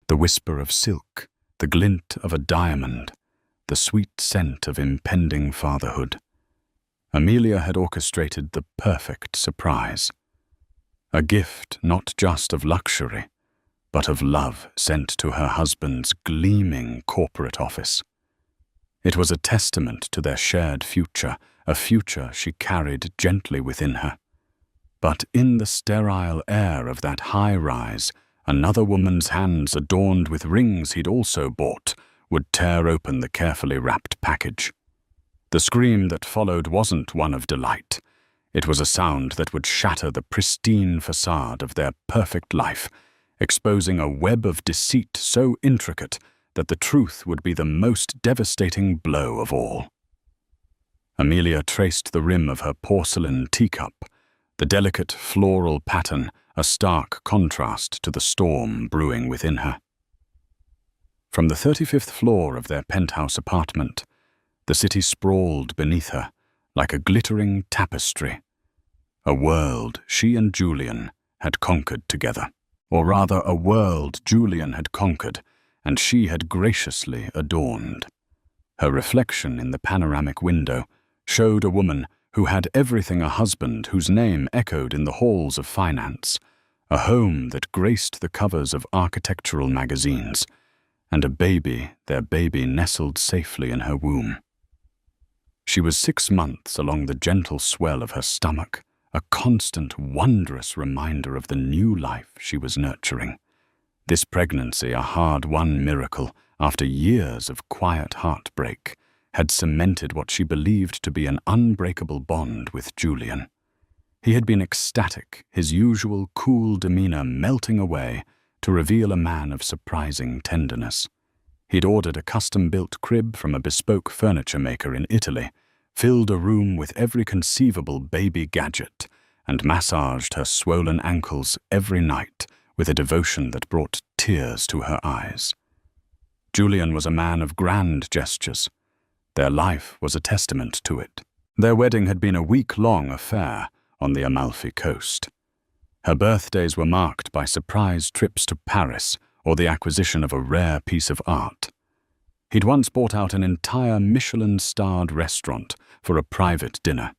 The whisper of silk, the glint of a diamond, the sweet scent of impending fatherhood. Amelia had orchestrated the perfect surprise. A gift not just of luxury, but of love sent to her husband's gleaming corporate office. It was a testament to their shared future, a future she carried gently within her. But in the sterile air of that high-rise, another woman's hands adorned with rings he'd also bought would tear open the carefully wrapped package. The scream that followed wasn't one of delight. It was a sound that would shatter the pristine facade of their perfect life, exposing a web of deceit so intricate that the truth would be the most devastating blow of all. Amelia traced the rim of her porcelain teacup, the delicate floral pattern a stark contrast to the storm brewing within her. From the 35th floor of their penthouse apartment, the city sprawled beneath her like a glittering tapestry, a world she and Julian had conquered together. Or rather, a world Julian had conquered and she had graciously adorned. Her reflection in the panoramic window showed a woman who had everything a husband whose name echoed in the halls of finance, a home that graced the covers of architectural magazines, and a baby, their baby nestled safely in her womb. She was 6 months along the gentle swell of her stomach, a constant, wondrous reminder of the new life she was nurturing. This pregnancy, a hard-won miracle after years of quiet heartbreak, had cemented what she believed to be an unbreakable bond with Julian. He had been ecstatic, his usual cool demeanor melting away to reveal a man of surprising tenderness. He'd ordered a custom-built crib from a bespoke furniture maker in Italy, filled a room with every conceivable baby gadget, and massaged her swollen ankles every night with a devotion that brought tears to her eyes. Julian was a man of grand gestures. Their life was a testament to it. Their wedding had been a week-long affair on the Amalfi coast. Her birthdays were marked by surprise trips to Paris or the acquisition of a rare piece of art. He'd once bought out an entire Michelin-starred restaurant for a private dinner,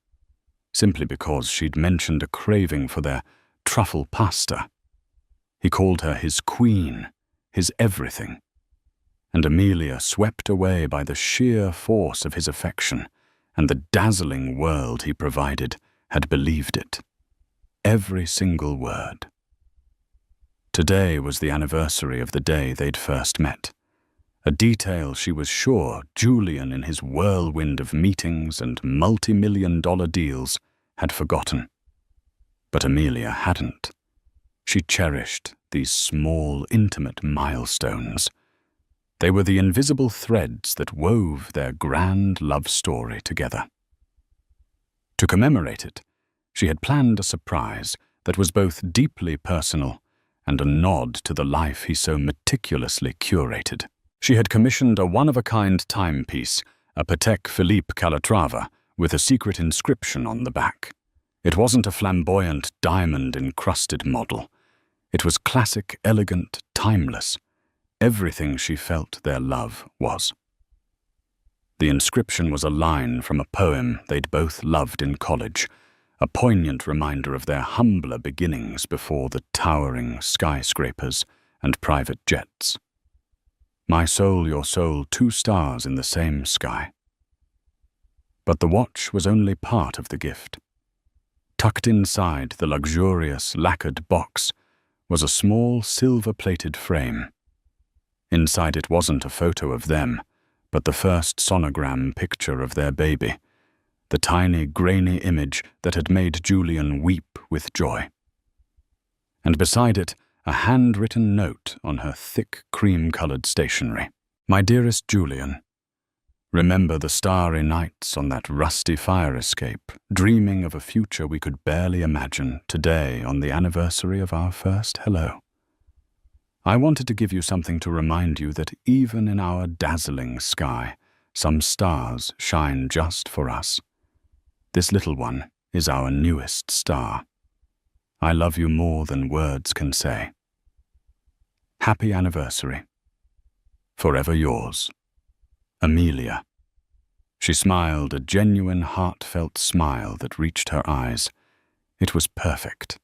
simply because she'd mentioned a craving for their truffle pasta. He called her his queen, his everything. And Amelia, swept away by the sheer force of his affection and the dazzling world he provided, had believed it. Every single word. Today was the anniversary of the day they'd first met. A detail she was sure Julian, in his whirlwind of meetings and multi-million-dollar deals, had forgotten. But Amelia hadn't. She cherished these small, intimate milestones. They were the invisible threads that wove their grand love story together. To commemorate it, she had planned a surprise that was both deeply personal and a nod to the life he so meticulously curated. She had commissioned a one-of-a-kind timepiece, a Patek Philippe Calatrava, with a secret inscription on the back. It wasn't a flamboyant, diamond-encrusted model. It was classic, elegant, timeless. Everything she felt their love was. The inscription was a line from a poem they'd both loved in college, a poignant reminder of their humbler beginnings before the towering skyscrapers and private jets. My soul, your soul, 2 stars in the same sky. But the watch was only part of the gift. Tucked inside the luxurious lacquered box was a small silver-plated frame. Inside it wasn't a photo of them, but the first sonogram picture of their baby, the tiny, grainy image that had made Julian weep with joy. And beside it, a handwritten note on her thick, cream-colored stationery. My dearest Julian, remember the starry nights on that rusty fire escape, dreaming of a future we could barely imagine today on the anniversary of our first hello. I wanted to give you something to remind you that even in our dazzling sky, some stars shine just for us. This little one is our newest star. I love you more than words can say. Happy anniversary. Forever yours. Amelia. She smiled, a genuine, heartfelt smile that reached her eyes. It was perfect.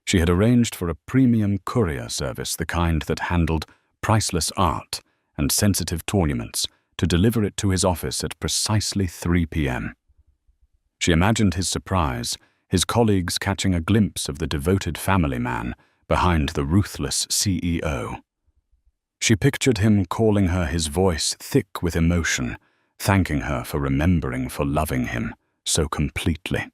She had arranged for a premium courier service, the kind that handled priceless art and sensitive tournaments, to deliver it to his office at precisely 3 p.m. She imagined his surprise, his colleagues catching a glimpse of the devoted family man behind the ruthless CEO. She pictured him calling her, his voice thick with emotion, thanking her for remembering, for loving him so completely.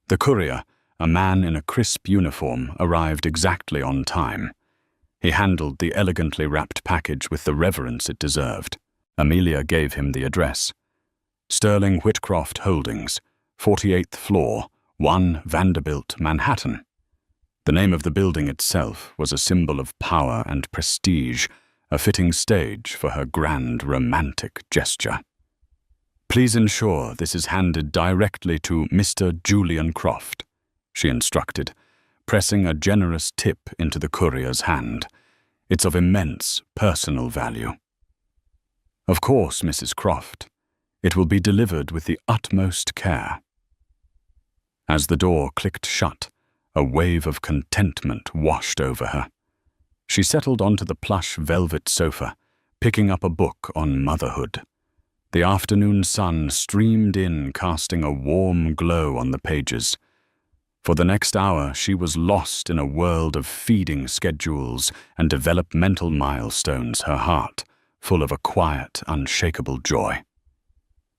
The courier, a man in a crisp uniform, arrived exactly on time. He handled the elegantly wrapped package with the reverence it deserved. Amelia gave him the address. Sterling Whitcroft Holdings, 48th floor, 1 Vanderbilt, Manhattan. The name of the building itself was a symbol of power and prestige, a fitting stage for her grand romantic gesture. Please ensure this is handed directly to Mr. Julian Croft, she instructed, pressing a generous tip into the courier's hand. It's of immense personal value. Of course, Mrs. Croft. It will be delivered with the utmost care. As the door clicked shut, a wave of contentment washed over her. She settled onto the plush velvet sofa, picking up a book on motherhood. The afternoon sun streamed in, casting a warm glow on the pages. For the next hour, she was lost in a world of feeding schedules and developmental milestones, her heart full of a quiet, unshakable joy.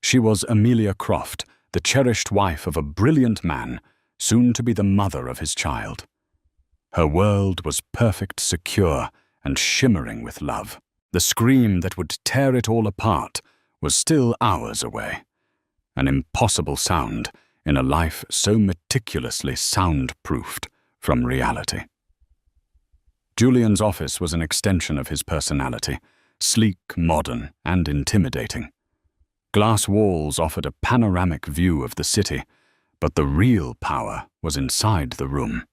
She was Amelia Croft, the cherished wife of a brilliant man, soon to be the mother of his child. Her world was perfect, secure, and shimmering with love. The scream that would tear it all apart was still hours away, an impossible sound in a life so meticulously soundproofed from reality. Julian's office was an extension of his personality, sleek, modern, and intimidating. Glass walls offered a panoramic view of the city, but the real power was inside the room.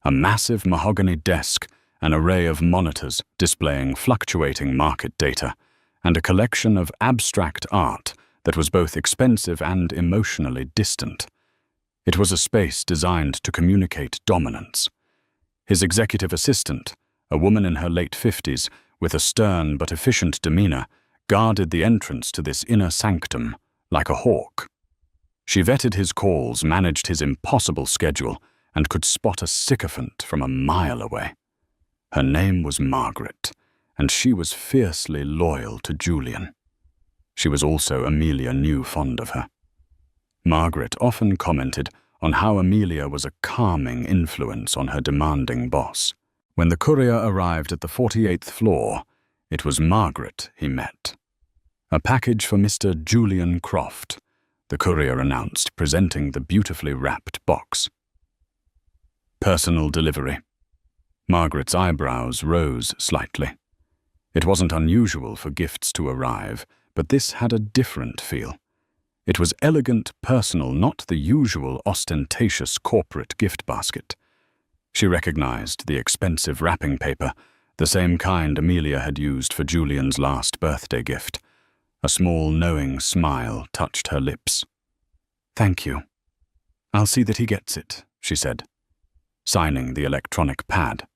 A massive mahogany desk, an array of monitors displaying fluctuating market data, and a collection of abstract art that was both expensive and emotionally distant. It was a space designed to communicate dominance. His executive assistant, a woman in her late 50s, with a stern but efficient demeanor, guarded the entrance to this inner sanctum like a hawk. She vetted his calls, managed his impossible schedule, and could spot a sycophant from a mile away. Her name was Margaret, and she was fiercely loyal to Julian. She was also, Amelia knew, fond of her. Margaret often commented on how Amelia was a calming influence on her demanding boss. When the courier arrived at the 48th floor, it was Margaret he met. A package for Mr. Julian Croft, the courier announced, presenting the beautifully wrapped box. Personal delivery. Margaret's eyebrows rose slightly. It wasn't unusual for gifts to arrive, but this had a different feel. It was elegant, personal, not the usual ostentatious corporate gift basket. She recognized the expensive wrapping paper, the same kind Amelia had used for Julian's last birthday gift. A small, knowing smile touched her lips. "Thank you. I'll see that he gets it," she said, signing the electronic pad.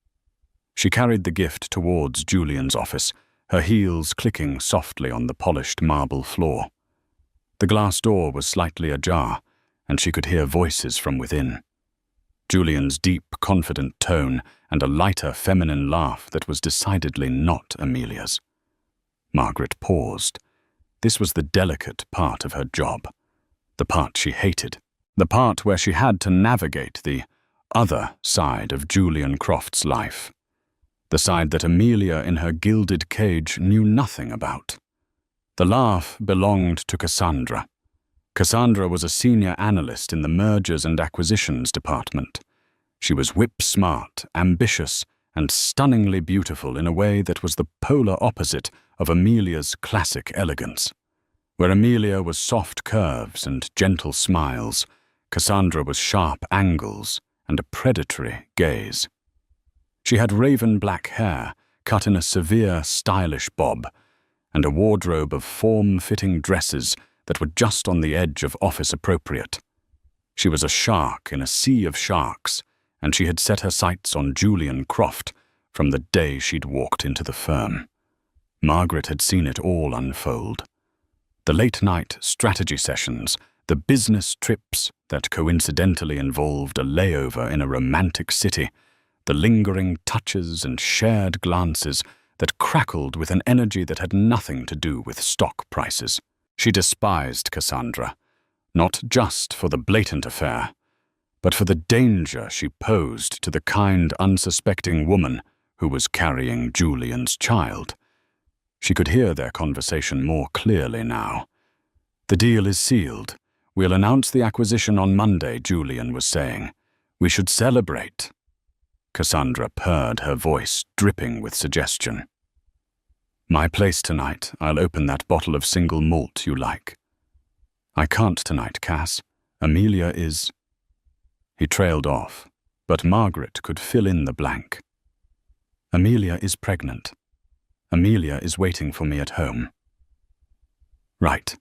She carried the gift towards Julian's office, her heels clicking softly on the polished marble floor. The glass door was slightly ajar, and she could hear voices from within. Julian's deep, confident tone and a lighter, feminine laugh that was decidedly not Amelia's. Margaret paused. This was the delicate part of her job, the part she hated, the part where she had to navigate the other side of Julian Croft's life, the side that Amelia in her gilded cage knew nothing about. The laugh belonged to Cassandra. Cassandra was a senior analyst in the mergers and acquisitions department. She was whip-smart, ambitious, and stunningly beautiful in a way that was the polar opposite of Amelia's classic elegance. Where Amelia was soft curves and gentle smiles, Cassandra was sharp angles and a predatory gaze. She had raven black hair, cut in a severe, stylish bob, and a wardrobe of form-fitting dresses that were just on the edge of office-appropriate. She was a shark in a sea of sharks, and she had set her sights on Julian Croft from the day she'd walked into the firm. Margaret had seen it all unfold. The late-night strategy sessions, the business trips that coincidentally involved a layover in a romantic city, the lingering touches and shared glances that crackled with an energy that had nothing to do with stock prices. She despised Cassandra, not just for the blatant affair, but for the danger she posed to the kind, unsuspecting woman who was carrying Julian's child. She could hear their conversation more clearly now. "The deal is sealed. We'll announce the acquisition on Monday," Julian was saying. "We should celebrate." Cassandra purred, her voice dripping with suggestion. "My place tonight. I'll open that bottle of single malt you like." "I can't tonight, Cass. Amelia is—" He trailed off, but Margaret could fill in the blank. "Amelia is pregnant. Amelia is waiting for me at home." "Right."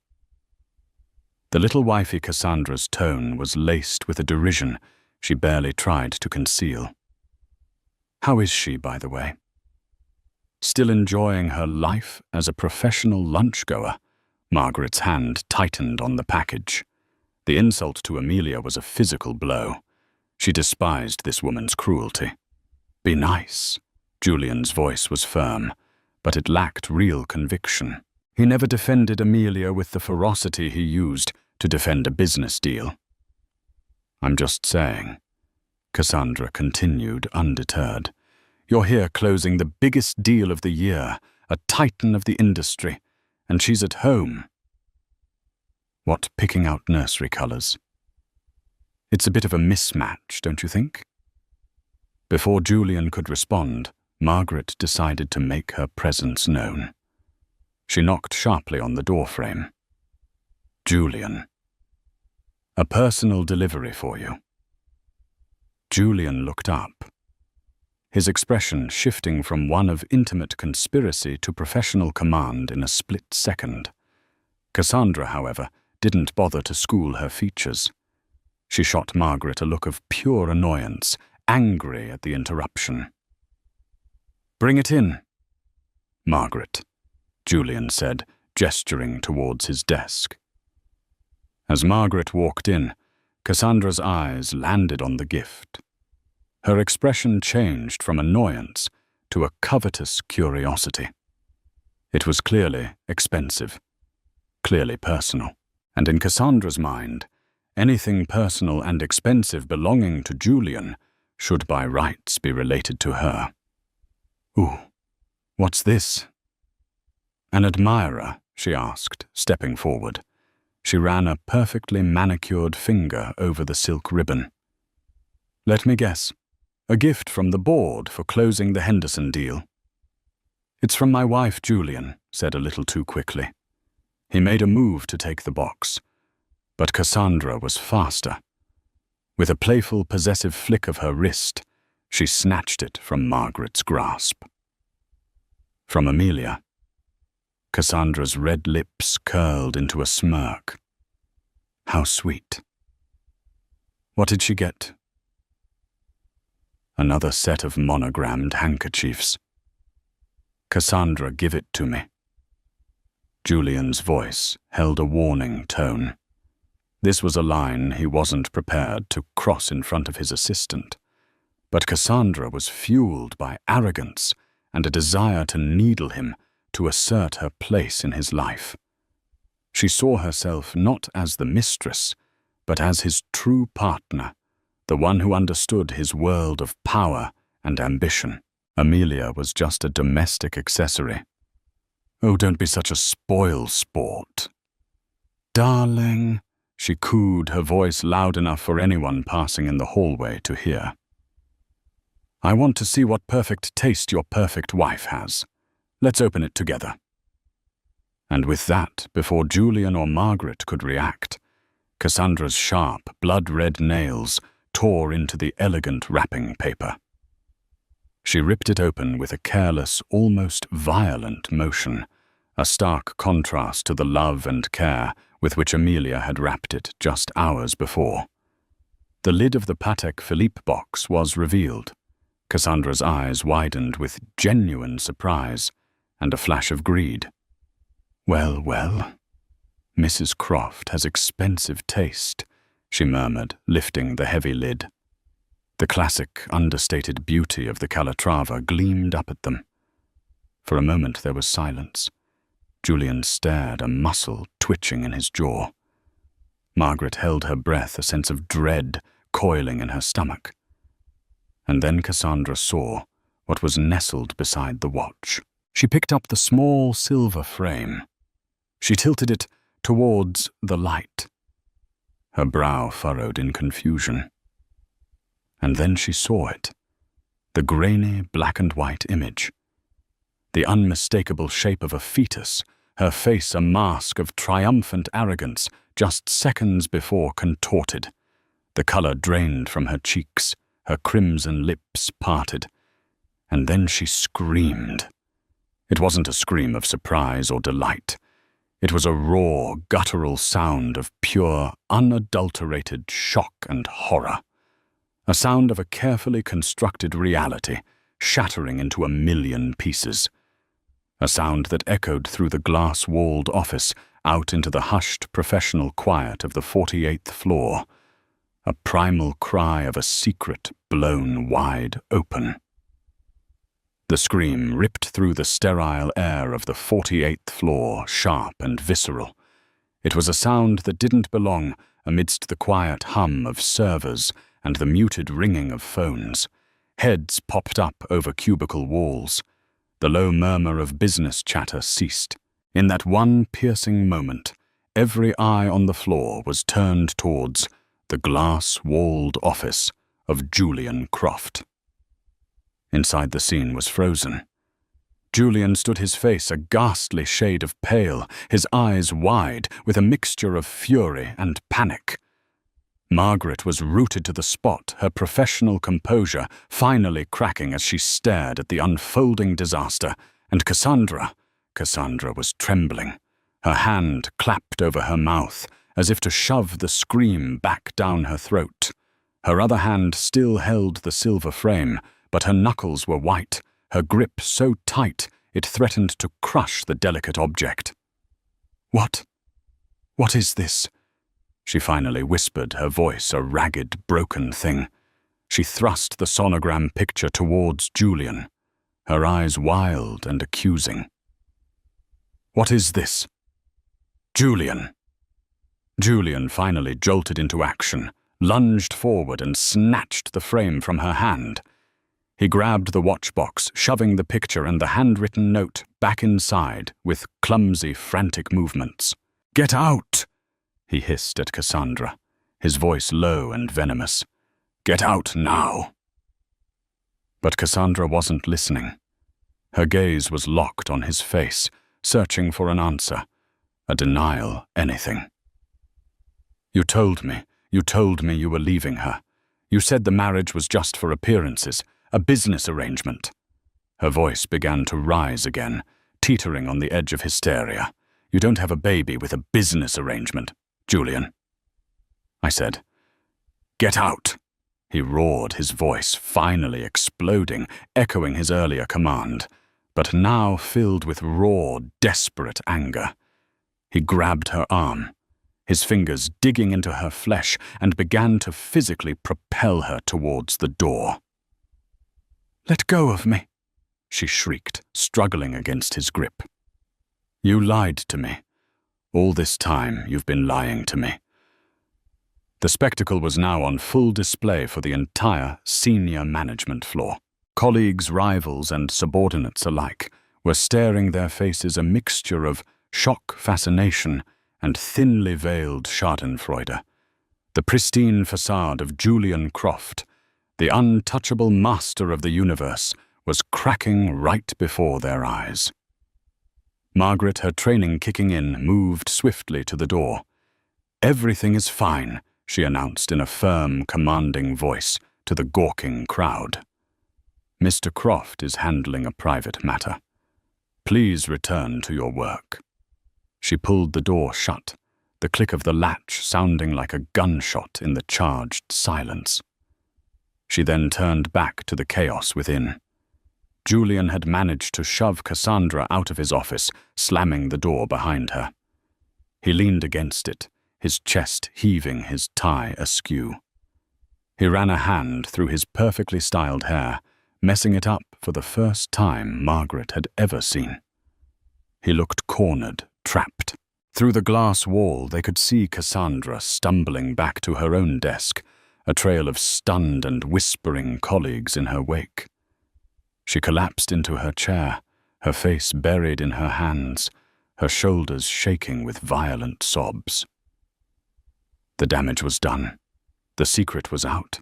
The little wifey Cassandra's tone was laced with a derision she barely tried to conceal. "How is she, by the way?" Still enjoying her life as a professional lunchgoer, Margaret's hand tightened on the package. The insult to Amelia was a physical blow. She despised this woman's cruelty. "Be nice." Julian's voice was firm, but it lacked real conviction. He never defended Amelia with the ferocity he used to defend a business deal. "I'm just saying," Cassandra continued, undeterred. "You're here closing the biggest deal of the year, a titan of the industry, and she's at home." "What, picking out nursery colours?" "It's a bit of a mismatch, don't you think?" Before Julian could respond, Margaret decided to make her presence known. She knocked sharply on the doorframe. "Julian. A personal delivery for you." Julian looked up, his expression shifting from one of intimate conspiracy to professional command in a split second. Cassandra, however, didn't bother to school her features. She shot Margaret a look of pure annoyance, angry at the interruption. "Bring it in." "Margaret," Julian said, gesturing towards his desk. As Margaret walked in, Cassandra's eyes landed on the gift. Her expression changed from annoyance to a covetous curiosity. It was clearly expensive, clearly personal, and in Cassandra's mind, anything personal and expensive belonging to Julian should by rights be related to her. "Ooh, what's this?" "An admirer?" she asked, stepping forward. She ran a perfectly manicured finger over the silk ribbon. "Let me guess. A gift from the board for closing the Henderson deal." "It's from my wife, Julian," said a little too quickly. He made a move to take the box, but Cassandra was faster. With a playful, possessive flick of her wrist, she snatched it from Margaret's grasp. "From Amelia." Cassandra's red lips curled into a smirk. "How sweet." "What did she get?" "Another set of monogrammed handkerchiefs." "Cassandra, give it to me." Julian's voice held a warning tone. This was a line he wasn't prepared to cross in front of his assistant. But Cassandra was fueled by arrogance and a desire to needle him, to assert her place in his life. She saw herself not as the mistress, but as his true partner, the one who understood his world of power and ambition. Amelia was just a domestic accessory. "Oh, don't be such a spoil sport." "Darling," she cooed, her voice loud enough for anyone passing in the hallway to hear. "I want to see what perfect taste your perfect wife has. Let's open it together." And with that, before Julian or Margaret could react, Cassandra's sharp, blood-red nails tore into the elegant wrapping paper. She ripped it open with a careless, almost violent motion, a stark contrast to the love and care with which Amelia had wrapped it just hours before. The lid of the Patek Philippe box was revealed. Cassandra's eyes widened with genuine surprise and a flash of greed. "Well, well, Mrs. Croft has expensive taste," she murmured, lifting the heavy lid. The classic, understated beauty of the Calatrava gleamed up at them. For a moment there was silence. Julian stared, a muscle twitching in his jaw. Margaret held her breath, a sense of dread coiling in her stomach. And then Cassandra saw what was nestled beside the watch. She picked up the small silver frame. She tilted it towards the light. Her brow furrowed in confusion. And then she saw it, the grainy black and white image. The unmistakable shape of a fetus, her face a mask of triumphant arrogance just seconds before contorted. The color drained from her cheeks, her crimson lips parted. And then she screamed. It wasn't a scream of surprise or delight. It was a raw, guttural sound of pure, unadulterated shock and horror. A sound of a carefully constructed reality, shattering into a million pieces. A sound that echoed through the glass-walled office out into the hushed professional quiet of the 48th floor. A primal cry of a secret blown wide open. The scream ripped through the sterile air of the 48th floor, sharp and visceral. It was a sound that didn't belong amidst the quiet hum of servers and the muted ringing of phones. Heads popped up over cubicle walls. The low murmur of business chatter ceased. In that one piercing moment, every eye on the floor was turned towards the glass-walled office of Julian Croft. Inside the scene was frozen. Julian stood, his face a ghastly shade of pale, his eyes wide with a mixture of fury and panic. Margaret was rooted to the spot, her professional composure finally cracking as she stared at the unfolding disaster, and Cassandra was trembling. Her hand clapped over her mouth, as if to shove the scream back down her throat. Her other hand still held the silver frame, but her knuckles were white, her grip so tight it threatened to crush the delicate object. What is this?" she finally whispered, her voice a ragged, broken thing. She thrust the sonogram picture towards Julian, her eyes wild and accusing. "What is this?" "Julian!" Julian finally jolted into action, lunged forward and snatched the frame from her hand. He grabbed the watchbox, shoving the picture and the handwritten note back inside with clumsy, frantic movements. "Get out!" he hissed at Cassandra, his voice low and venomous. "Get out now!" But Cassandra wasn't listening. Her gaze was locked on his face, searching for an answer, a denial, anything. You told me you were leaving her. You said the marriage was just for appearances, a business arrangement." Her voice began to rise again, teetering on the edge of hysteria. "You don't have a baby with a business arrangement, Julian." I said. "Get out!" he roared, his voice finally exploding, echoing his earlier command, but now filled with raw, desperate anger. He grabbed her arm, his fingers digging into her flesh, and began to physically propel her towards the door. "Let go of me," she shrieked, struggling against his grip. "You lied to me. All this time you've been lying to me." The spectacle was now on full display for the entire senior management floor. Colleagues, rivals, and subordinates alike were staring, their faces a mixture of shock, fascination, and thinly veiled schadenfreude. The pristine facade of Julian Croft, the untouchable master of the universe, was cracking right before their eyes. Margaret, her training kicking in, moved swiftly to the door. "Everything is fine," she announced in a firm, commanding voice to the gawking crowd. Mr. Croft is handling a private matter. Please return to your work." She pulled the door shut, the click of the latch sounding like a gunshot in the charged silence. She then turned back to the chaos within. Julian had managed to shove Cassandra out of his office, slamming the door behind her. He leaned against it, his chest heaving, his tie askew. He ran a hand through his perfectly styled hair, messing it up for the first time Margaret had ever seen. He looked cornered, trapped. Through the glass wall they could see Cassandra stumbling back to her own desk, a trail of stunned and whispering colleagues in her wake. She collapsed into her chair, her face buried in her hands, her shoulders shaking with violent sobs. The damage was done. The secret was out.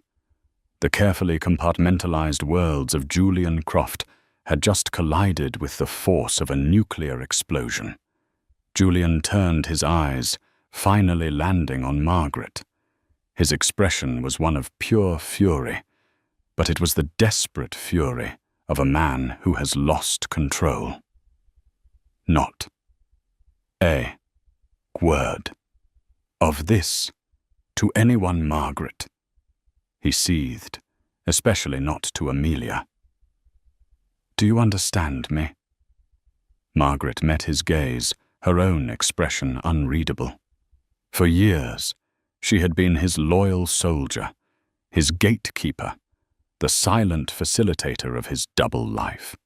The carefully compartmentalized worlds of Julian Croft had just collided with the force of a nuclear explosion. Julian turned his eyes, finally landing on Margaret. His expression was one of pure fury, but it was the desperate fury of a man who has lost control. Not a word of this to anyone, Margaret, he seethed, especially not to Amelia. Do you understand me? Margaret met his gaze, her own expression unreadable. For years, she had been his loyal soldier, his gatekeeper, the silent facilitator of his double life.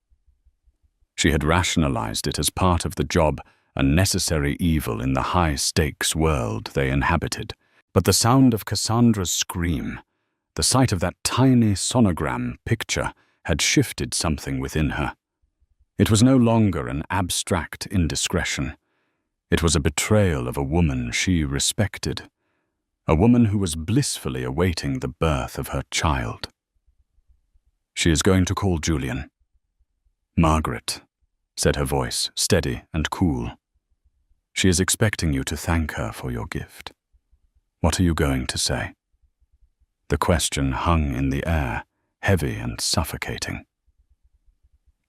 She had rationalized it as part of the job, a necessary evil in the high-stakes world they inhabited. But the sound of Cassandra's scream, the sight of that tiny sonogram picture, had shifted something within her. It was no longer an abstract indiscretion. It was a betrayal of a woman she respected, a woman who was blissfully awaiting the birth of her child. She is going to call Julian. Margaret, said her voice, steady and cool. She is expecting you to thank her for your gift. What are you going to say? The question hung in the air, heavy and suffocating.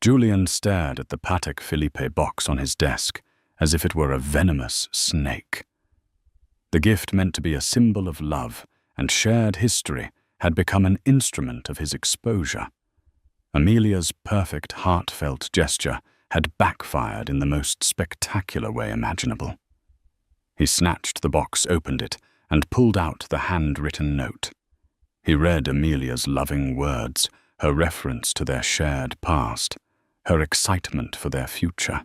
Julian stared at the Patek Philippe box on his desk as if it were a venomous snake. The gift, meant to be a symbol of love and shared history, had become an instrument of his exposure. Amelia's perfect, heartfelt gesture had backfired in the most spectacular way imaginable. He snatched the box, opened it, and pulled out the handwritten note. He read Amelia's loving words, her reference to their shared past, her excitement for their future.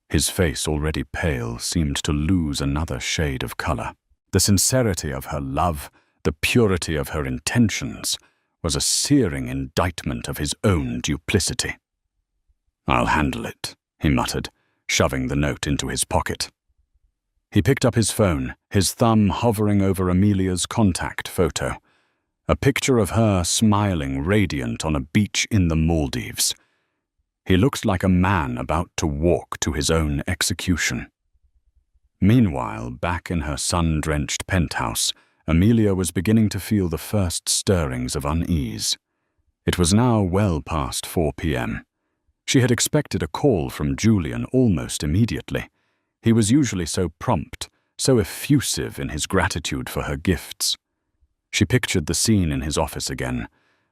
His face, already pale, seemed to lose another shade of color. The sincerity of her love, the purity of her intentions, was a searing indictment of his own duplicity. "I'll handle it," he muttered, shoving the note into his pocket. He picked up his phone, his thumb hovering over Amelia's contact photo, a picture of her smiling, radiant on a beach in the Maldives. He looked like a man about to walk to his own execution. Meanwhile, back in her sun-drenched penthouse, Amelia was beginning to feel the first stirrings of unease. It was now well past 4 p.m. She had expected a call from Julian almost immediately. He was usually so prompt, so effusive in his gratitude for her gifts. She pictured the scene in his office again,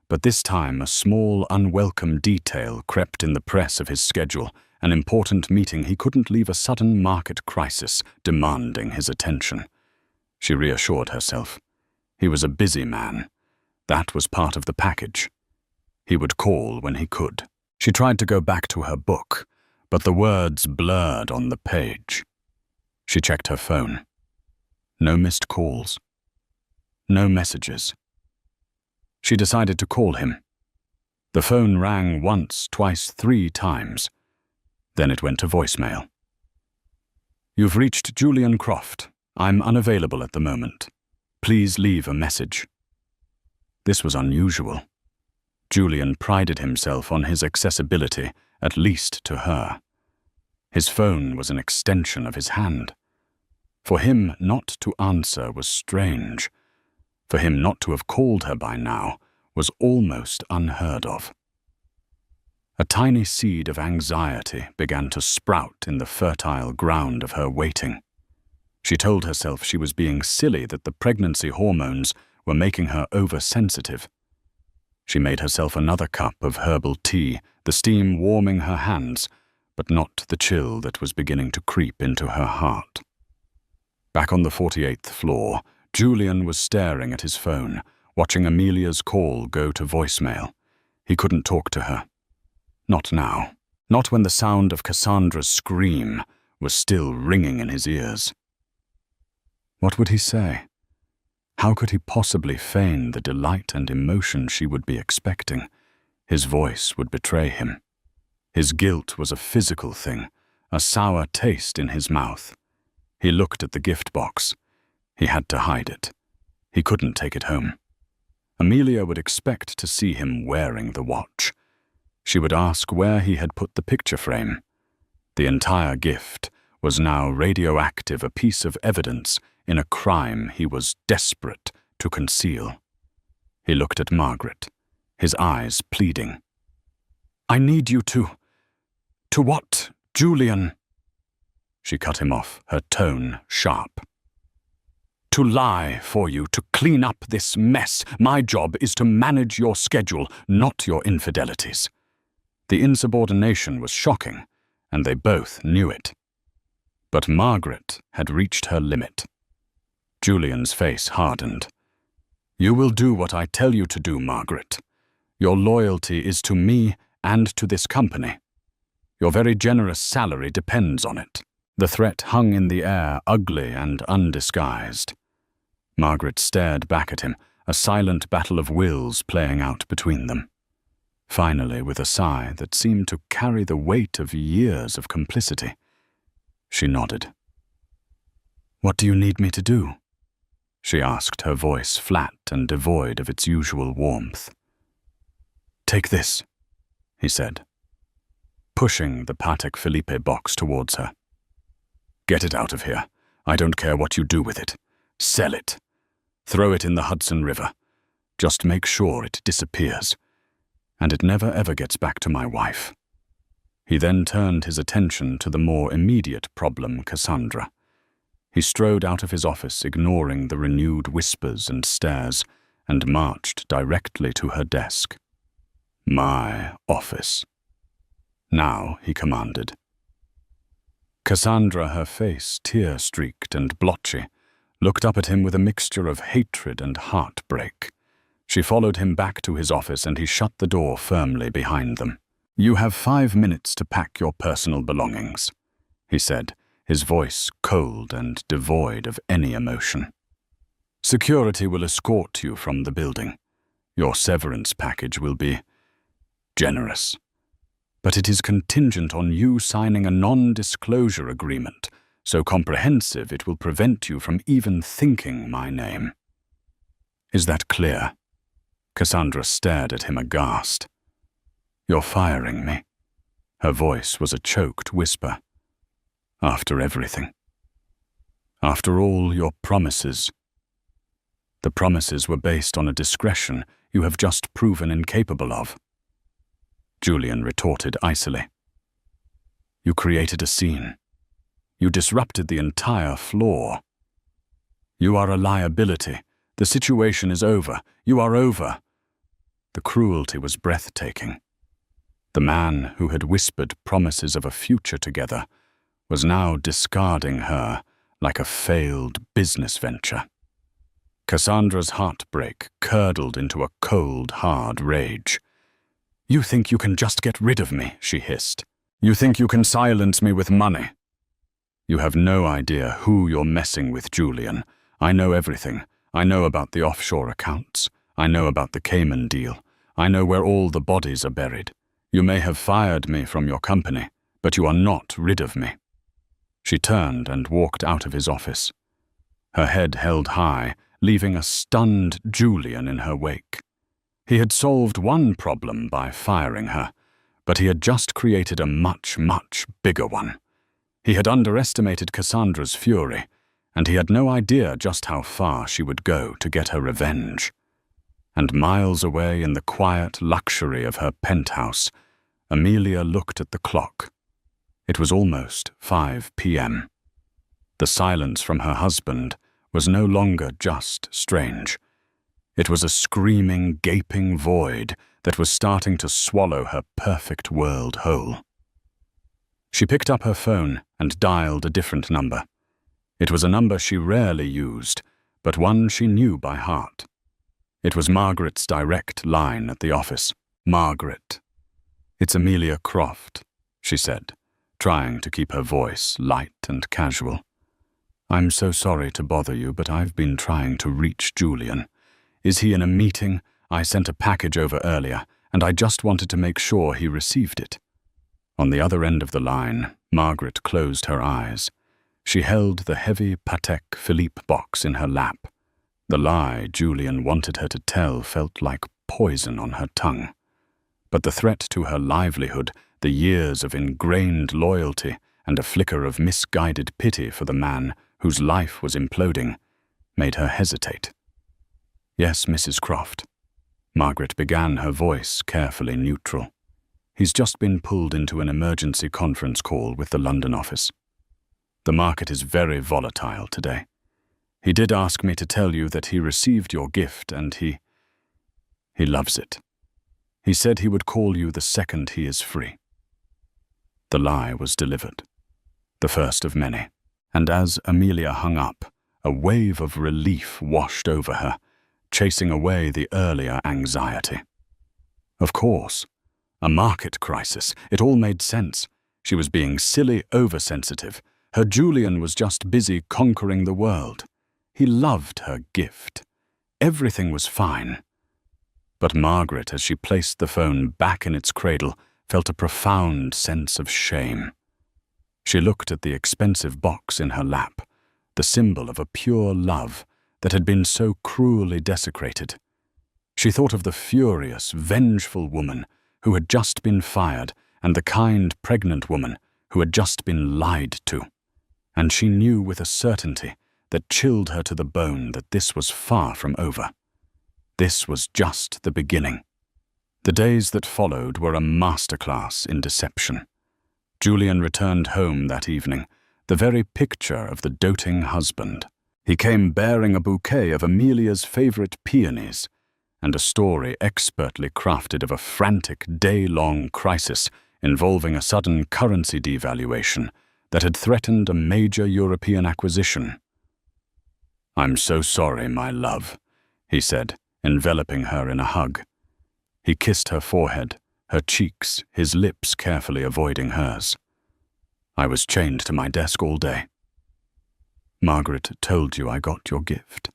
but this time a small, unwelcome detail crept in the press of his schedule, an important meeting he couldn't leave, a sudden market crisis demanding his attention. She reassured herself. He was a busy man. That was part of the package. He would call when he could. She tried to go back to her book, but the words blurred on the page. She checked her phone. No missed calls. No messages. She decided to call him. The phone rang once, twice, 3 times. Then it went to voicemail. "You've reached Julian Croft. I'm unavailable at the moment. Please leave a message." This was unusual. Julian prided himself on his accessibility, at least to her. His phone was an extension of his hand. For him not to answer was strange. For him not to have called her by now was almost unheard of. A tiny seed of anxiety began to sprout in the fertile ground of her waiting. She told herself she was being silly, that the pregnancy hormones were making her oversensitive. She made herself another cup of herbal tea, the steam warming her hands, but not the chill that was beginning to creep into her heart. Back on the 48th floor, Julian was staring at his phone, watching Amelia's call go to voicemail. He couldn't talk to her. Not now. Not when the sound of Cassandra's scream was still ringing in his ears. What would he say? How could he possibly feign the delight and emotion she would be expecting? His voice would betray him. His guilt was a physical thing, a sour taste in his mouth. He looked at the gift box. He had to hide it. He couldn't take it home. Amelia would expect to see him wearing the watch. She would ask where he had put the picture frame. The entire gift was now radioactive, a piece of evidence in a crime he was desperate to conceal. He looked at Margaret, his eyes pleading. "I need you to what, Julian?" She cut him off, her tone sharp. "To lie for you, to clean up this mess. My job is to manage your schedule, not your infidelities." The insubordination was shocking, and they both knew it. But Margaret had reached her limit. Julian's face hardened. "You will do what I tell you to do, Margaret. Your loyalty is to me and to this company. Your very generous salary depends on it." The threat hung in the air, ugly and undisguised. Margaret stared back at him, a silent battle of wills playing out between them. Finally, with a sigh that seemed to carry the weight of years of complicity, she nodded. "What do you need me to do?" she asked, her voice flat and devoid of its usual warmth. "Take this," he said, pushing the Patek Philippe box towards her. "Get it out of here. I don't care what you do with it. Sell it. Throw it in the Hudson River. Just make sure it disappears. And it never ever gets back to my wife." He then turned his attention to the more immediate problem, Cassandra. He strode out of his office, ignoring the renewed whispers and stares, and marched directly to her desk. "My office." "Now," he commanded. Cassandra, her face tear-streaked and blotchy, looked up at him with a mixture of hatred and heartbreak. She followed him back to his office, and he shut the door firmly behind them. "You have 5 minutes to pack your personal belongings," he said, his voice cold and devoid of any emotion. "Security will escort you from the building. Your severance package will be generous. But it is contingent on you signing a non-disclosure agreement, so comprehensive it will prevent you from even thinking my name." "Is that clear?" Cassandra stared at him aghast. "You're firing me." Her voice was a choked whisper. "After everything. After all your promises." "The promises were based on a discretion you have just proven incapable of," Julian retorted icily. "You created a scene. You disrupted the entire floor. You are a liability. The situation is over. You are over." The cruelty was breathtaking. The man who had whispered promises of a future together was now discarding her like a failed business venture. Cassandra's heartbreak curdled into a cold, hard rage. "You think you can just get rid of me," she hissed. "You think you can silence me with money. You have no idea who you're messing with, Julian. I know everything. I know about the offshore accounts. I know about the Cayman deal. I know where all the bodies are buried. You may have fired me from your company, but you are not rid of me." She turned and walked out of his office, her head held high, leaving a stunned Julian in her wake. He had solved one problem by firing her, but he had just created a much, much bigger one. He had underestimated Cassandra's fury, and he had no idea just how far she would go to get her revenge. And miles away in the quiet luxury of her penthouse, Amelia looked at the clock. It was almost 5 p.m. The silence from her husband was no longer just strange. It was a screaming, gaping void that was starting to swallow her perfect world whole. She picked up her phone and dialed a different number. It was a number she rarely used, but one she knew by heart. It was Margaret's direct line at the office. "Margaret." "It's Amelia Croft," she said, trying to keep her voice light and casual. "I'm so sorry to bother you, but I've been trying to reach Julian. Is he in a meeting? I sent a package over earlier, and I just wanted to make sure he received it." On the other end of the line, Margaret closed her eyes. She held the heavy Patek Philippe box in her lap. The lie Julian wanted her to tell felt like poison on her tongue. But the threat to her livelihood, the years of ingrained loyalty, and a flicker of misguided pity for the man whose life was imploding, made her hesitate. "Yes, Mrs. Croft." Margaret began, her voice carefully neutral. "He's just been pulled into an emergency conference call with the London office. The market is very volatile today. He did ask me to tell you that he received your gift and he loves it. He said he would call you the second he is free." The lie was delivered, the first of many, and as Amelia hung up, a wave of relief washed over her, chasing away the earlier anxiety. Of course, a market crisis. It all made sense. She was being silly oversensitive. Her Julian was just busy conquering the world. He loved her gift. Everything was fine. But Margaret, as she placed the phone back in its cradle, felt a profound sense of shame. She looked at the expensive box in her lap, the symbol of a pure love that had been so cruelly desecrated. She thought of the furious, vengeful woman who had just been fired and the kind, pregnant woman who had just been lied to. And she knew with a certainty that chilled her to the bone that this was far from over. This was just the beginning. The days that followed were a masterclass in deception. Julian returned home that evening, the very picture of the doting husband. He came bearing a bouquet of Amelia's favorite peonies and a story expertly crafted of a frantic day-long crisis involving a sudden currency devaluation that had threatened a major European acquisition. "I'm so sorry, my love," he said, enveloping her in a hug. He kissed her forehead, her cheeks, his lips carefully avoiding hers. "I was chained to my desk all day." "Margaret told you I got your gift."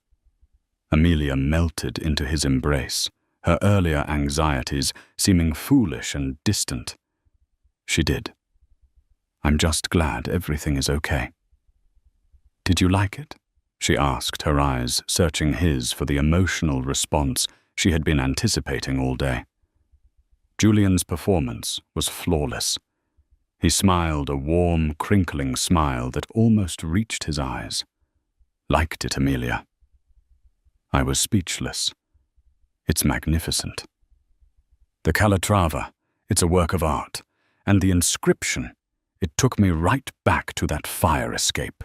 Amelia melted into his embrace, her earlier anxieties seeming foolish and distant. "She did. I'm just glad everything is okay." "Did you like it?" she asked, her eyes searching his for the emotional response she had been anticipating all day. Julian's performance was flawless. He smiled a warm, crinkling smile that almost reached his eyes. "Liked it, Amelia?" I was speechless. "It's magnificent. The Calatrava, it's a work of art, and the inscription, it took me right back to that fire escape."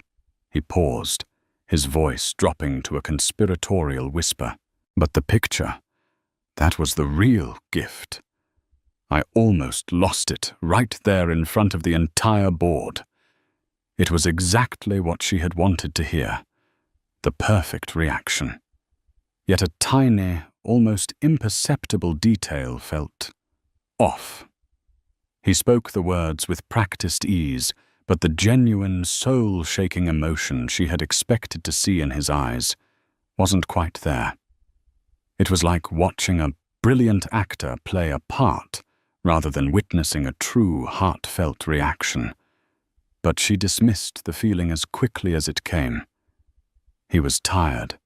He paused, his voice dropping to a conspiratorial whisper. "But the picture, that was the real gift. I almost lost it right there in front of the entire board. It was exactly what she had wanted to hear, the perfect reaction. Yet a tiny, almost imperceptible detail felt off." He spoke the words with practiced ease, but the genuine, soul-shaking emotion she had expected to see in his eyes wasn't quite there. It was like watching a brilliant actor play a part rather than witnessing a true, heartfelt reaction. But she dismissed the feeling as quickly as it came. He was tired.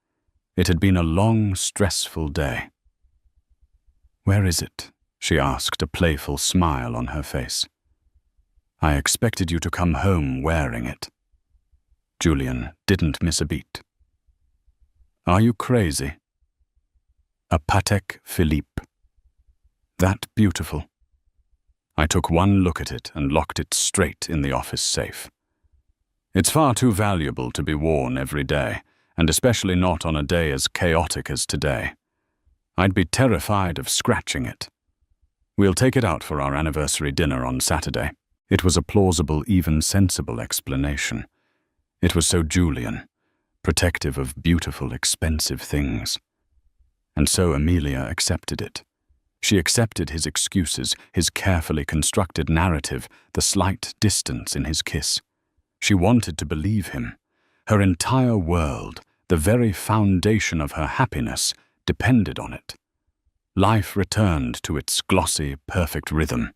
It had been a long, stressful day. "Where is it?" she asked, a playful smile on her face. "I expected you to come home wearing it." Julian didn't miss a beat. "Are you crazy?" "A Patek Philippe. That beautiful. I took one look at it and locked it straight in the office safe. It's far too valuable to be worn every day, and especially not on a day as chaotic as today. I'd be terrified of scratching it. We'll take it out for our anniversary dinner on Saturday. It was a plausible, even sensible explanation. It was so Julian, protective of beautiful, expensive things. And so Amelia accepted it. She accepted his excuses, his carefully constructed narrative, the slight distance in his kiss. She wanted to believe him. Her entire world, the very foundation of her happiness, depended on it. Life returned to its glossy, perfect rhythm.